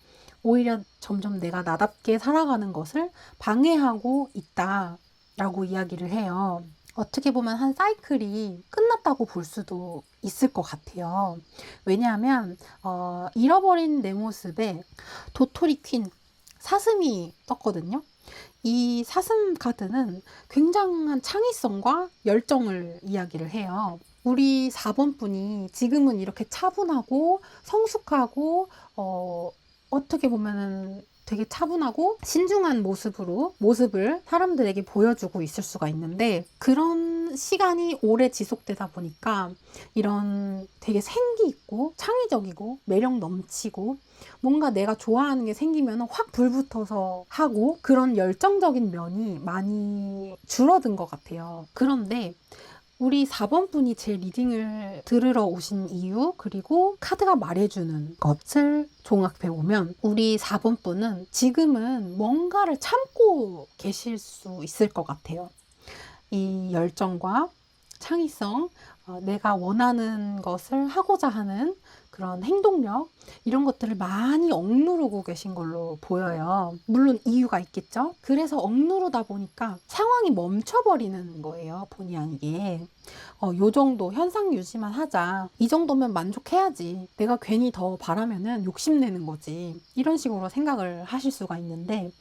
Speaker 1: 오히려 점점 내가 나답게 살아가는 것을 방해하고 있다라고 이야기를 해요. 어떻게 보면 한 사이클이 끝났다고 볼 수도 있을 것 같아요. 왜냐하면 잃어버린 내 모습에 도토리 퀸, 사슴이 떴거든요. 이 사슴 카드는 굉장한 창의성과 열정을 이야기를 해요. 우리 4번 분이 지금은 이렇게 차분하고 성숙하고 어떻게 보면은 되게 차분하고 신중한 모습을 사람들에게 보여주고 있을 수가 있는데, 그런 시간이 오래 지속되다 보니까 이런 되게 생기 있고 창의적이고 매력 넘치고 뭔가 내가 좋아하는 게 생기면 확 불붙어서 하고 그런 열정적인 면이 많이 줄어든 것 같아요. 그런데 우리 4번 분이 제 리딩을 들으러 오신 이유, 그리고 카드가 말해주는 것을 종합해 보면 우리 4번 분은 지금은 뭔가를 참고 계실 수 있을 것 같아요. 이 열정과 창의성, 내가 원하는 것을 하고자 하는 그런 행동력, 이런 것들을 많이 억누르고 계신 걸로 보여요. 물론 이유가 있겠죠. 그래서 억누르다 보니까 상황이 멈춰버리는 거예요, 본의 아니게. 요 정도 현상 유지만 하자, 이 정도면 만족해야지, 내가 괜히 더 바라면은 욕심내는 거지, 이런 식으로 생각을 하실 수가 있는데,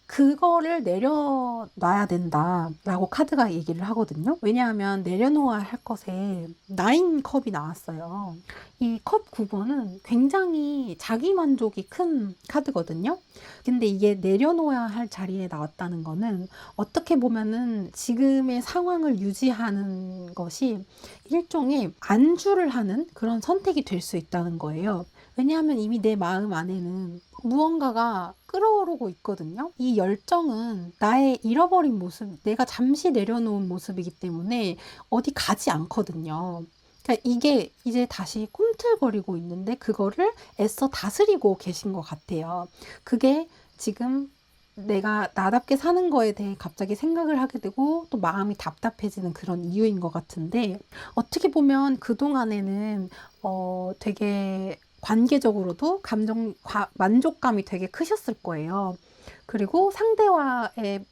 Speaker 1: 그거를 내려놔야 된다라고 카드가 얘기를 하거든요. 왜냐하면 내려놓아야 할 것에 9컵이 나왔어요. 이 컵 9번은 굉장히 자기 만족이 큰 카드거든요. 근데 이게 내려놓아야 할 자리에 나왔다는 거는 어떻게 보면은 지금의 상황을 유지하는 것이 일종의 안주를 하는 그런 선택이 될 수 있다는 거예요. 왜냐하면 이미 내 마음 안에는 무언가가 끓어오르고 있거든요. 이 열정은 나의 잃어버린 모습, 내가 잠시 내려놓은 모습이기 때문에 어디 가지 않거든요. 그러니까 이게 이제 다시 꿈틀거리고 있는데 그거를 애써 다스리고 계신 것 같아요. 그게 지금 내가 나답게 사는 거에 대해 갑자기 생각을 하게 되고 또 마음이 답답해지는 그런 이유인 것 같은데, 어떻게 보면 그동안에는 되게 관계적으로도 만족감이 되게 크셨을 거예요. 그리고 상대와의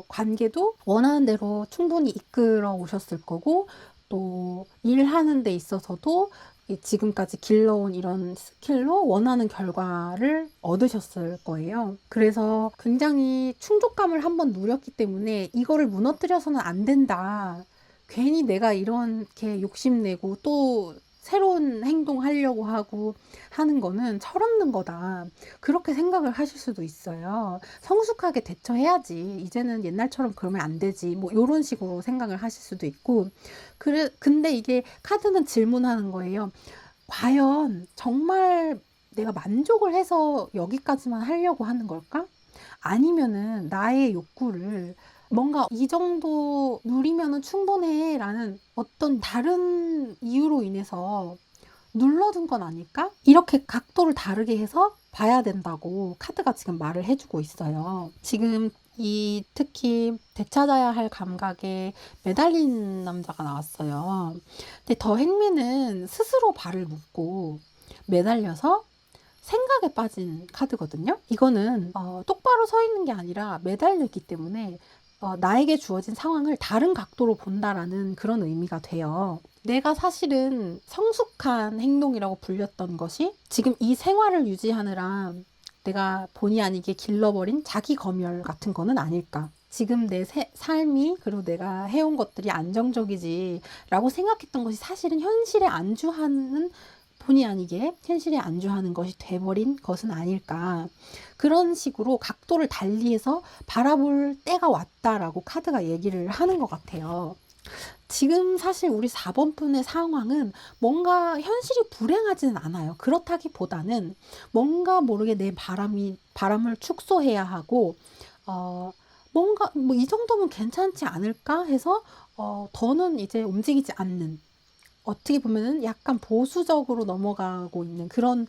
Speaker 1: 관계도 원하는 대로 충분히 이끌어 오셨을 거고, 또 일하는 데 있어서도 지금까지 길러온 이런 스킬로 원하는 결과를 얻으셨을 거예요. 그래서 굉장히 충족감을 한번 누렸기 때문에 이거를 무너뜨려서는 안 된다. 괜히 내가 이렇게 욕심내고 또 새로운 행동하려고 하고 하는 거는 철없는 거다, 그렇게 생각을 하실 수도 있어요. 성숙하게 대처해야지, 이제는 옛날처럼 그러면 안 되지, 뭐 이런 식으로 생각을 하실 수도 있고. 근데 이게 카드는 질문하는 거예요. 과연 정말 내가 만족을 해서 여기까지만 하려고 하는 걸까? 아니면은 나의 욕구를 뭔가 이 정도 누리면은 충분해 라는 어떤 다른 이유로 인해서 눌러둔 건 아닐까? 이렇게 각도를 다르게 해서 봐야 된다고 카드가 지금 말을 해주고 있어요. 지금 특히 되찾아야 할 감각에 매달린 남자가 나왔어요. 근데 더 행미는 스스로 발을 묶고 매달려서 생각에 빠진 카드거든요. 이거는 똑바로 서 있는 게 아니라 매달렸기 때문에 나에게 주어진 상황을 다른 각도로 본다라는 그런 의미가 돼요. 내가 사실은 성숙한 행동이라고 불렸던 것이 지금 이 생활을 유지하느라 내가 본의 아니게 길러버린 자기 검열 같은 거는 아닐까. 지금 내 삶이, 그리고 내가 해온 것들이 안정적이지 라고 생각했던 것이 사실은 본의 아니게 현실에 안주하는 것이 돼버린 것은 아닐까. 그런 식으로 각도를 달리해서 바라볼 때가 왔다라고 카드가 얘기를 하는 것 같아요. 지금 사실 우리 4번 분의 상황은 뭔가 현실이 불행하지는 않아요. 그렇다기보다는 뭔가 모르게 내 바람을 축소해야 하고, 뭔가 뭐 이 정도면 괜찮지 않을까 해서 더는 이제 움직이지 않는, 어떻게 보면은 약간 보수적으로 넘어가고 있는 그런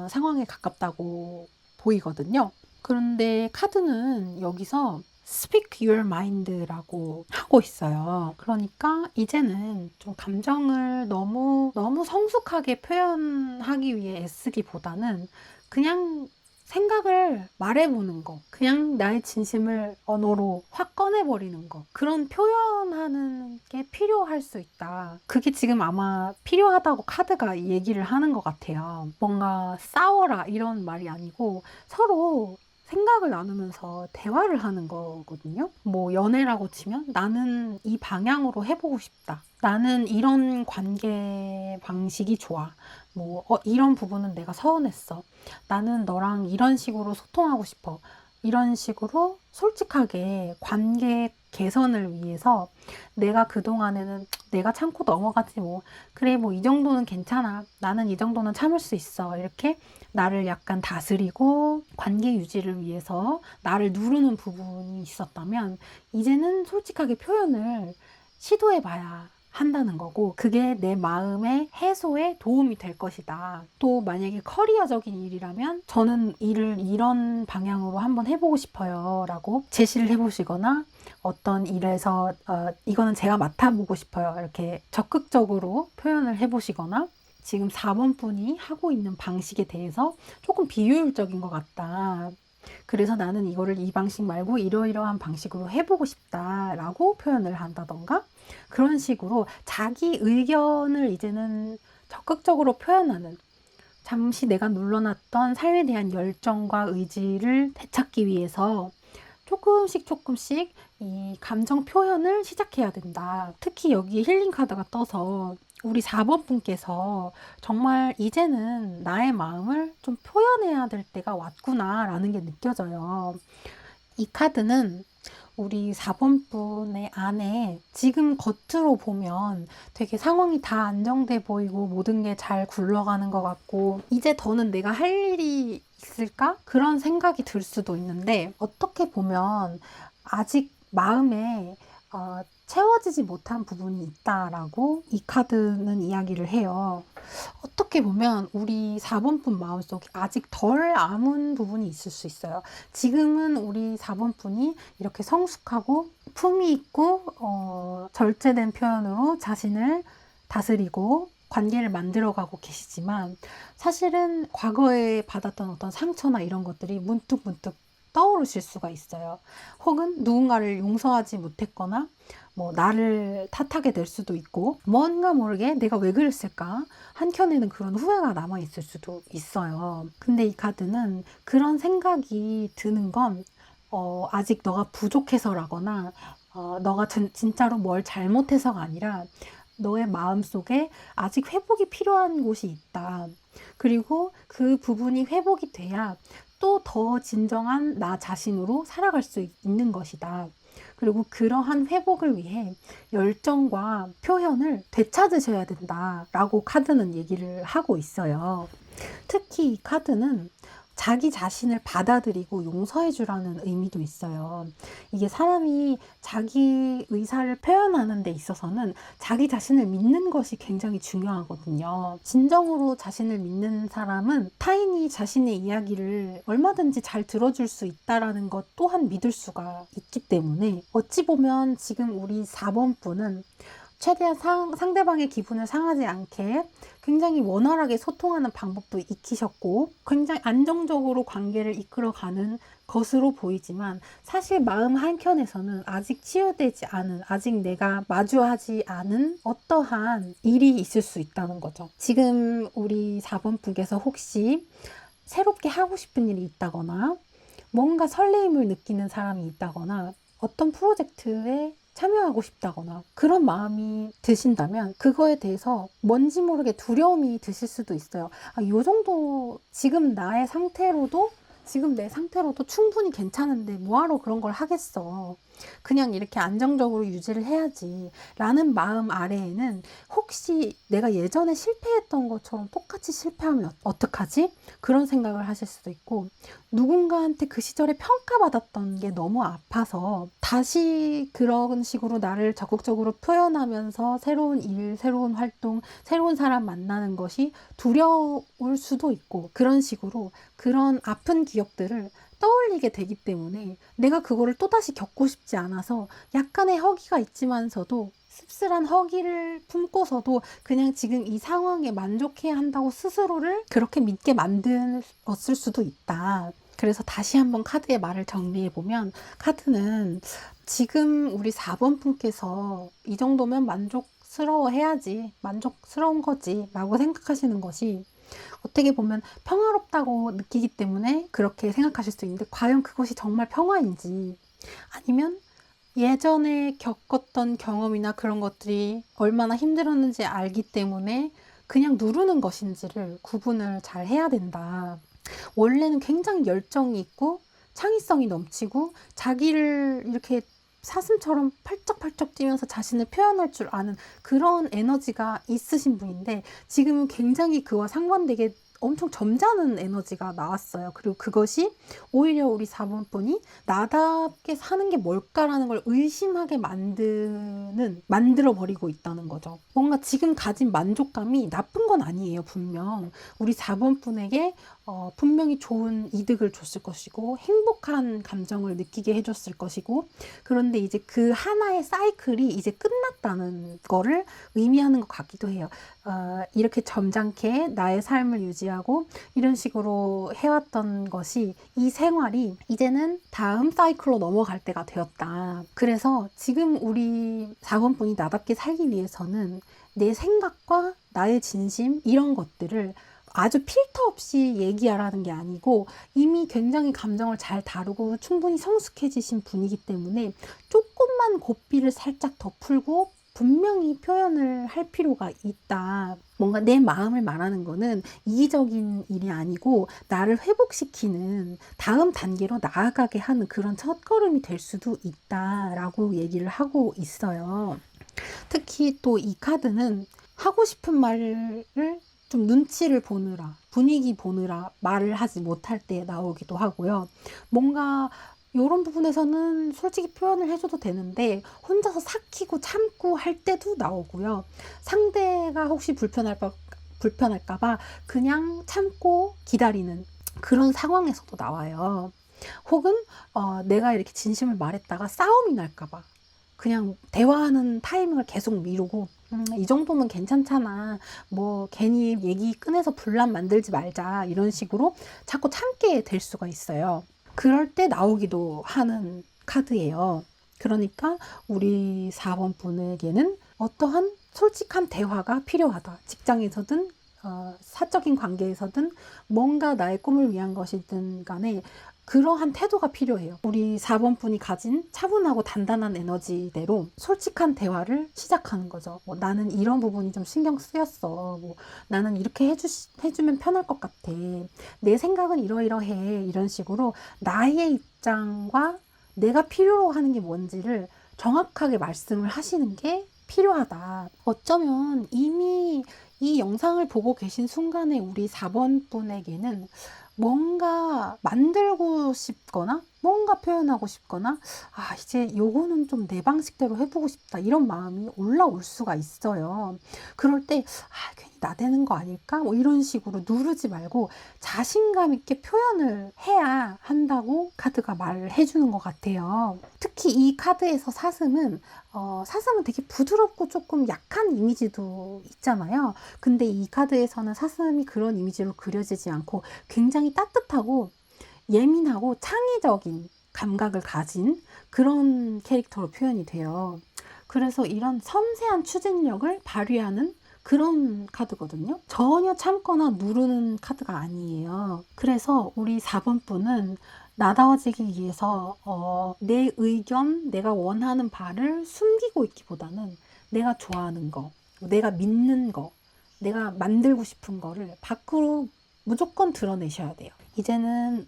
Speaker 1: 상황에 가깝다고 보이거든요. 그런데 카드는 여기서 Speak your mind라고 하고 있어요. 그러니까 이제는 좀 감정을 너무 성숙하게 표현하기 위해 애쓰기보다는 그냥 생각을 말해보는 거, 그냥 나의 진심을 언어로 확 꺼내버리는 거, 그런 표현하는 게 필요할 수 있다. 그게 지금 아마 필요하다고 카드가 얘기를 하는 것 같아요. 뭔가 싸워라 이런 말이 아니고 서로 생각을 나누면서 대화를 하는 거거든요. 뭐 연애라고 치면 나는 이 방향으로 해보고 싶다. 나는 이런 관계 방식이 좋아. 뭐 이런 부분은 내가 서운했어. 나는 너랑 이런 식으로 소통하고 싶어. 이런 식으로 솔직하게 관계 개선을 위해서 내가 그동안에는 내가 참고 넘어가지 뭐. 그래, 뭐 이 정도는 괜찮아. 나는 이 정도는 참을 수 있어. 이렇게 나를 약간 다스리고 관계 유지를 위해서 나를 누르는 부분이 있었다면 이제는 솔직하게 표현을 시도해 봐야 한다는 거고, 그게 내 마음의 해소에 도움이 될 것이다. 또 만약에 커리어적인 일이라면 저는 일을 이런 방향으로 한번 해보고 싶어요 라고 제시를 해보시거나, 어떤 일에서 이거는 제가 맡아보고 싶어요 이렇게 적극적으로 표현을 해보시거나, 지금 4번 분이 하고 있는 방식에 대해서 조금 비효율적인 것 같다. 그래서 나는 이거를 이 방식 말고 이러이러한 방식으로 해보고 싶다 라고 표현을 한다던가, 그런 식으로 자기 의견을 이제는 적극적으로 표현하는, 잠시 내가 눌러놨던 삶에 대한 열정과 의지를 되찾기 위해서 조금씩 조금씩 이 감정 표현을 시작해야 된다. 특히 여기 힐링 카드가 떠서 우리 4번 분께서 정말 이제는 나의 마음을 좀 표현해야 될 때가 왔구나 라는 게 느껴져요. 이 카드는 우리 4번 분의 안에 지금 겉으로 보면 되게 상황이 다 안정돼 보이고 모든 게 잘 굴러가는 것 같고, 이제 더는 내가 할 일이 있을까? 그런 생각이 들 수도 있는데, 어떻게 보면 아직 마음에 채워지지 못한 부분이 있다라고 이 카드는 이야기를 해요. 어떻게 보면 우리 4번 분 마음속에 아직 덜 아문 부분이 있을 수 있어요. 지금은 우리 4번 분이 이렇게 성숙하고 품위 있고 절제된 표현으로 자신을 다스리고 관계를 만들어가고 계시지만, 사실은 과거에 받았던 어떤 상처나 이런 것들이 문득문득 떠오르실 수가 있어요. 혹은 누군가를 용서하지 못했거나 뭐 나를 탓하게 될 수도 있고, 뭔가 모르게 내가 왜 그랬을까? 한켠에는 그런 후회가 남아 있을 수도 있어요. 근데 이 카드는 그런 생각이 드는 건 아직 너가 부족해서라거나 너가 진짜로 뭘 잘못해서가 아니라 너의 마음속에 아직 회복이 필요한 곳이 있다. 그리고 그 부분이 회복이 돼야 또 더 진정한 나 자신으로 살아갈 수 있는 것이다. 그리고 그러한 회복을 위해 열정과 표현을 되찾으셔야 된다라고 카드는 얘기를 하고 있어요. 특히 이 카드는 자기 자신을 받아들이고 용서해 주라는 의미도 있어요. 이게 사람이 자기 의사를 표현하는 데 있어서는 자기 자신을 믿는 것이 굉장히 중요하거든요. 진정으로 자신을 믿는 사람은 타인이 자신의 이야기를 얼마든지 잘 들어줄 수 있다라는 것 또한 믿을 수가 있기 때문에, 어찌 보면 지금 우리 4번 분은 최대한 상대방의 기분을 상하지 않게 굉장히 원활하게 소통하는 방법도 익히셨고 굉장히 안정적으로 관계를 이끌어가는 것으로 보이지만, 사실 마음 한켠에서는 아직 치유되지 않은, 아직 내가 마주하지 않은 어떠한 일이 있을 수 있다는 거죠. 지금 우리 4번 분께서 혹시 새롭게 하고 싶은 일이 있다거나 뭔가 설레임을 느끼는 사람이 있다거나 어떤 프로젝트에 참여하고 싶다거나 그런 마음이 드신다면, 그거에 대해서 뭔지 모르게 두려움이 드실 수도 있어요. 이 정도 지금 나의 상태로도, 지금 내 상태로도 충분히 괜찮은데 뭐하러 그런 걸 하겠어. 그냥 이렇게 안정적으로 유지를 해야지 라는 마음 아래에는, 혹시 내가 예전에 실패했던 것처럼 똑같이 실패하면 어떡하지? 그런 생각을 하실 수도 있고, 누군가한테 그 시절에 평가받았던 게 너무 아파서 다시 그런 식으로 나를 적극적으로 표현하면서 새로운 일, 새로운 활동, 새로운 사람 만나는 것이 두려울 수도 있고, 그런 식으로 그런 아픈 기억들을 떠올리게 되기 때문에 내가 그거를 또다시 겪고 싶지 않아서 약간의 허기가 있지만서도, 씁쓸한 허기를 품고서도 그냥 지금 이 상황에 만족해야 한다고 스스로를 그렇게 믿게 만들었을 수도 있다. 그래서 다시 한번 카드의 말을 정리해보면, 카드는 지금 우리 4번 분께서 이 정도면 만족스러워 해야지, 만족스러운 거지 라고 생각하시는 것이 어떻게 보면 평화롭다고 느끼기 때문에 그렇게 생각하실 수 있는데 과연 그것이 정말 평화인지 아니면 예전에 겪었던 경험이나 그런 것들이 얼마나 힘들었는지 알기 때문에 그냥 누르는 것인지를 구분을 잘 해야 된다. 원래는 굉장히 열정이 있고 창의성이 넘치고 자기를 이렇게 사슴처럼 팔쩍팔쩍 뛰면서 자신을 표현할 줄 아는 그런 에너지가 있으신 분인데 지금은 굉장히 그와 상반되게 엄청 점잖은 에너지가 나왔어요. 그리고 그것이 오히려 우리 4번분이 나답게 사는 게 뭘까라는 걸 의심하게 만들어버리고 있다는 거죠. 뭔가 지금 가진 만족감이 나쁜 건 아니에요, 분명. 우리 4번분에게 분명히 좋은 이득을 줬을 것이고 행복한 감정을 느끼게 해줬을 것이고 그런데 이제 그 하나의 사이클이 이제 끝났다는 거를 의미하는 것 같기도 해요. 이렇게 점잖게 나의 삶을 유지하고 이런 식으로 해왔던 것이 이 생활이 이제는 다음 사이클로 넘어갈 때가 되었다. 그래서 지금 우리 4번분이 나답게 살기 위해서는 내 생각과 나의 진심 이런 것들을 아주 필터 없이 얘기하라는 게 아니고 이미 굉장히 감정을 잘 다루고 충분히 성숙해지신 분이기 때문에 조금만 고삐를 살짝 더 풀고 분명히 표현을 할 필요가 있다. 뭔가 내 마음을 말하는 거는 이기적인 일이 아니고 나를 회복시키는 다음 단계로 나아가게 하는 그런 첫걸음이 될 수도 있다라고 얘기를 하고 있어요. 특히 또 이 카드는 하고 싶은 말을 좀 눈치를 보느라 분위기 보느라 말을 하지 못할 때 나오기도 하고요. 뭔가 이런 부분에서는 솔직히 표현을 해줘도 되는데 혼자서 삭히고 참고 할 때도 나오고요. 상대가 혹시 불편할까 봐 그냥 참고 기다리는 그런 상황에서도 나와요. 혹은 내가 이렇게 진심을 말했다가 싸움이 날까 봐 그냥 대화하는 타이밍을 계속 미루고 이 정도면 괜찮잖아. 뭐 괜히 얘기 꺼내서 분란 만들지 말자. 이런 식으로 자꾸 참게 될 수가 있어요. 그럴 때 나오기도 하는 카드예요. 그러니까 우리 4번 분에게는 어떠한 솔직한 대화가 필요하다. 직장에서든 사적인 관계에서든 뭔가 나의 꿈을 위한 것이든 간에 그러한 태도가 필요해요. 우리 4번 분이 가진 차분하고 단단한 에너지대로 솔직한 대화를 시작하는 거죠. 뭐, 나는 이런 부분이 좀 신경 쓰였어. 뭐, 나는 이렇게 해주면 편할 것 같아. 내 생각은 이러이러해. 이런 식으로 나의 입장과 내가 필요로 하는 게 뭔지를 정확하게 말씀을 하시는 게 필요하다. 어쩌면 이미 이 영상을 보고 계신 순간에 우리 4번 분에게는 뭔가 만들고 싶거나 뭔가 표현하고 싶거나 이제 요거는 좀 내 방식대로 해보고 싶다 이런 마음이 올라올 수가 있어요. 그럴 때 괜히 나대는 거 아닐까? 뭐 이런 식으로 누르지 말고 자신감 있게 표현을 해야 한다고 카드가 말을 해주는 것 같아요. 특히 이 카드에서 사슴은 되게 부드럽고 조금 약한 이미지도 있잖아요. 근데 이 카드에서는 사슴이 그런 이미지로 그려지지 않고 굉장히 따뜻하고 예민하고 창의적인 감각을 가진 그런 캐릭터로 표현이 돼요. 그래서 이런 섬세한 추진력을 발휘하는 그런 카드거든요. 전혀 참거나 누르는 카드가 아니에요. 그래서 우리 4번 분은 나다워지기 위해서 내 의견, 내가 원하는 바를 숨기고 있기보다는 내가 좋아하는 거, 내가 믿는 거, 내가 만들고 싶은 거를 밖으로 무조건 드러내셔야 돼요. 이제는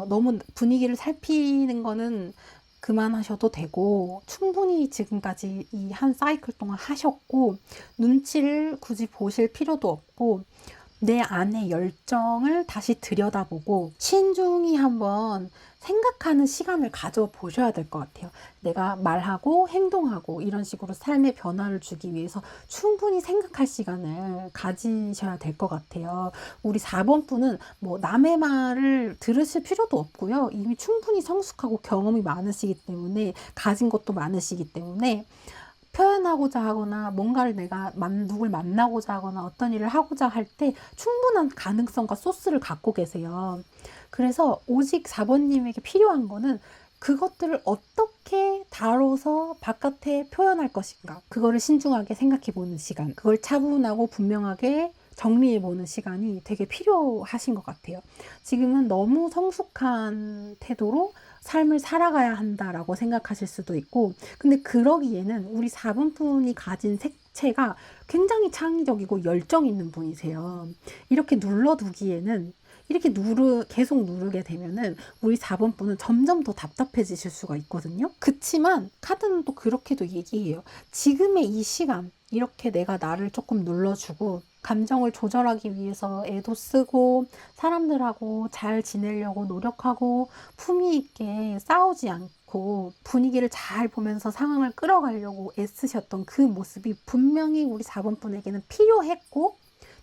Speaker 1: 너무 분위기를 살피는 거는 그만하셔도 되고 충분히 지금까지 이 한 사이클 동안 하셨고 눈치를 굳이 보실 필요도 없고 내 안의 열정을 다시 들여다보고 신중히 한번 생각하는 시간을 가져보셔야 될 것 같아요. 내가 말하고 행동하고 이런 식으로 삶의 변화를 주기 위해서 충분히 생각할 시간을 가지셔야 될 것 같아요. 우리 4번 분은 뭐 남의 말을 들으실 필요도 없고요. 이미 충분히 성숙하고 경험이 많으시기 때문에 가진 것도 많으시기 때문에 표현하고자 하거나 뭔가를 내가 누굴 만나고자 하거나 어떤 일을 하고자 할 때 충분한 가능성과 소스를 갖고 계세요. 그래서 오직 4번님에게 필요한 거는 그것들을 어떻게 다뤄서 바깥에 표현할 것인가. 그거를 신중하게 생각해 보는 시간. 그걸 차분하고 분명하게 정리해보는 시간이 되게 필요하신 것 같아요. 지금은 너무 성숙한 태도로 삶을 살아가야 한다라고 생각하실 수도 있고, 근데 그러기에는 우리 4번분이 가진 색채가 굉장히 창의적이고 열정 있는 분이세요. 이렇게 눌러두기에는, 이렇게 계속 누르게 되면은 우리 4번분은 점점 더 답답해지실 수가 있거든요. 그치만 카드는 또 그렇게도 얘기해요. 지금의 이 시간, 이렇게 내가 나를 조금 눌러주고 감정을 조절하기 위해서 애도 쓰고 사람들하고 잘 지내려고 노력하고 품위 있게 싸우지 않고 분위기를 잘 보면서 상황을 끌어가려고 애쓰셨던 그 모습이 분명히 우리 4번분에게는 필요했고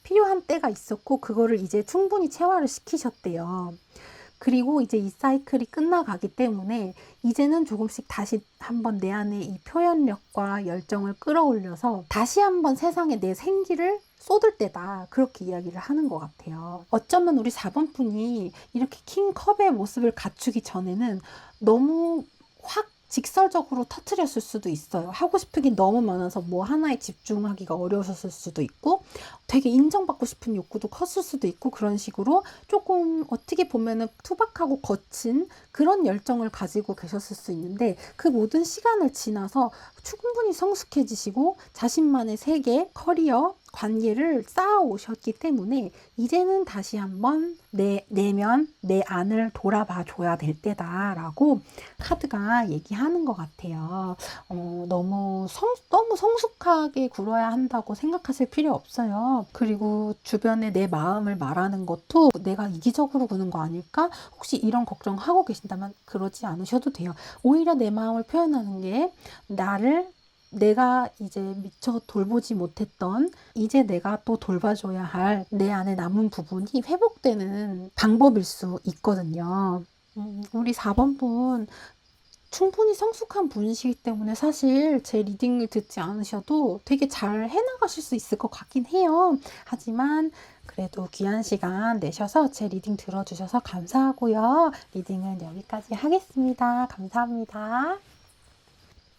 Speaker 1: 필요한 때가 있었고, 그거를 이제 충분히 체화를 시키셨대요. 그리고 이제 이 사이클이 끝나가기 때문에 이제는 조금씩 다시 한번 내 안에 이 표현력과 열정을 끌어올려서 다시 한번 세상에 내 생기를 쏟을 때다, 그렇게 이야기를 하는 것 같아요. 어쩌면 우리 4번분이 이렇게 킹컵의 모습을 갖추기 전에는 너무 확 직설적으로 터트렸을 수도 있어요. 하고 싶은 게 너무 많아서 뭐 하나에 집중하기가 어려우셨을 수도 있고, 되게 인정받고 싶은 욕구도 컸을 수도 있고, 그런 식으로 조금 어떻게 보면은 투박하고 거친 그런 열정을 가지고 계셨을 수 있는데, 그 모든 시간을 지나서 충분히 성숙해지시고 자신만의 세계, 커리어, 관계를 쌓아 오셨기 때문에 이제는 다시 한번 내 내면, 내 안을 돌아봐 줘야 될 때다라고 카드가 얘기하는 것 같아요. 너무 성숙하게 굴어야 한다고 생각하실 필요 없어요. 그리고 주변에 내 마음을 말하는 것도 내가 이기적으로 구는 거 아닐까? 혹시 이런 걱정하고 계신다면 그러지 않으셔도 돼요. 오히려 내 마음을 표현하는 게 내가 이제 미처 돌보지 못했던, 이제 내가 또 돌봐줘야 할 내 안에 남은 부분이 회복되는 방법일 수 있거든요. 우리 4번분 충분히 성숙한 분이시기 때문에 사실 제 리딩을 듣지 않으셔도 되게 잘 해나가실 수 있을 것 같긴 해요. 하지만 그래도 귀한 시간 내셔서 제 리딩 들어주셔서 감사하고요. 리딩은 여기까지 하겠습니다. 감사합니다.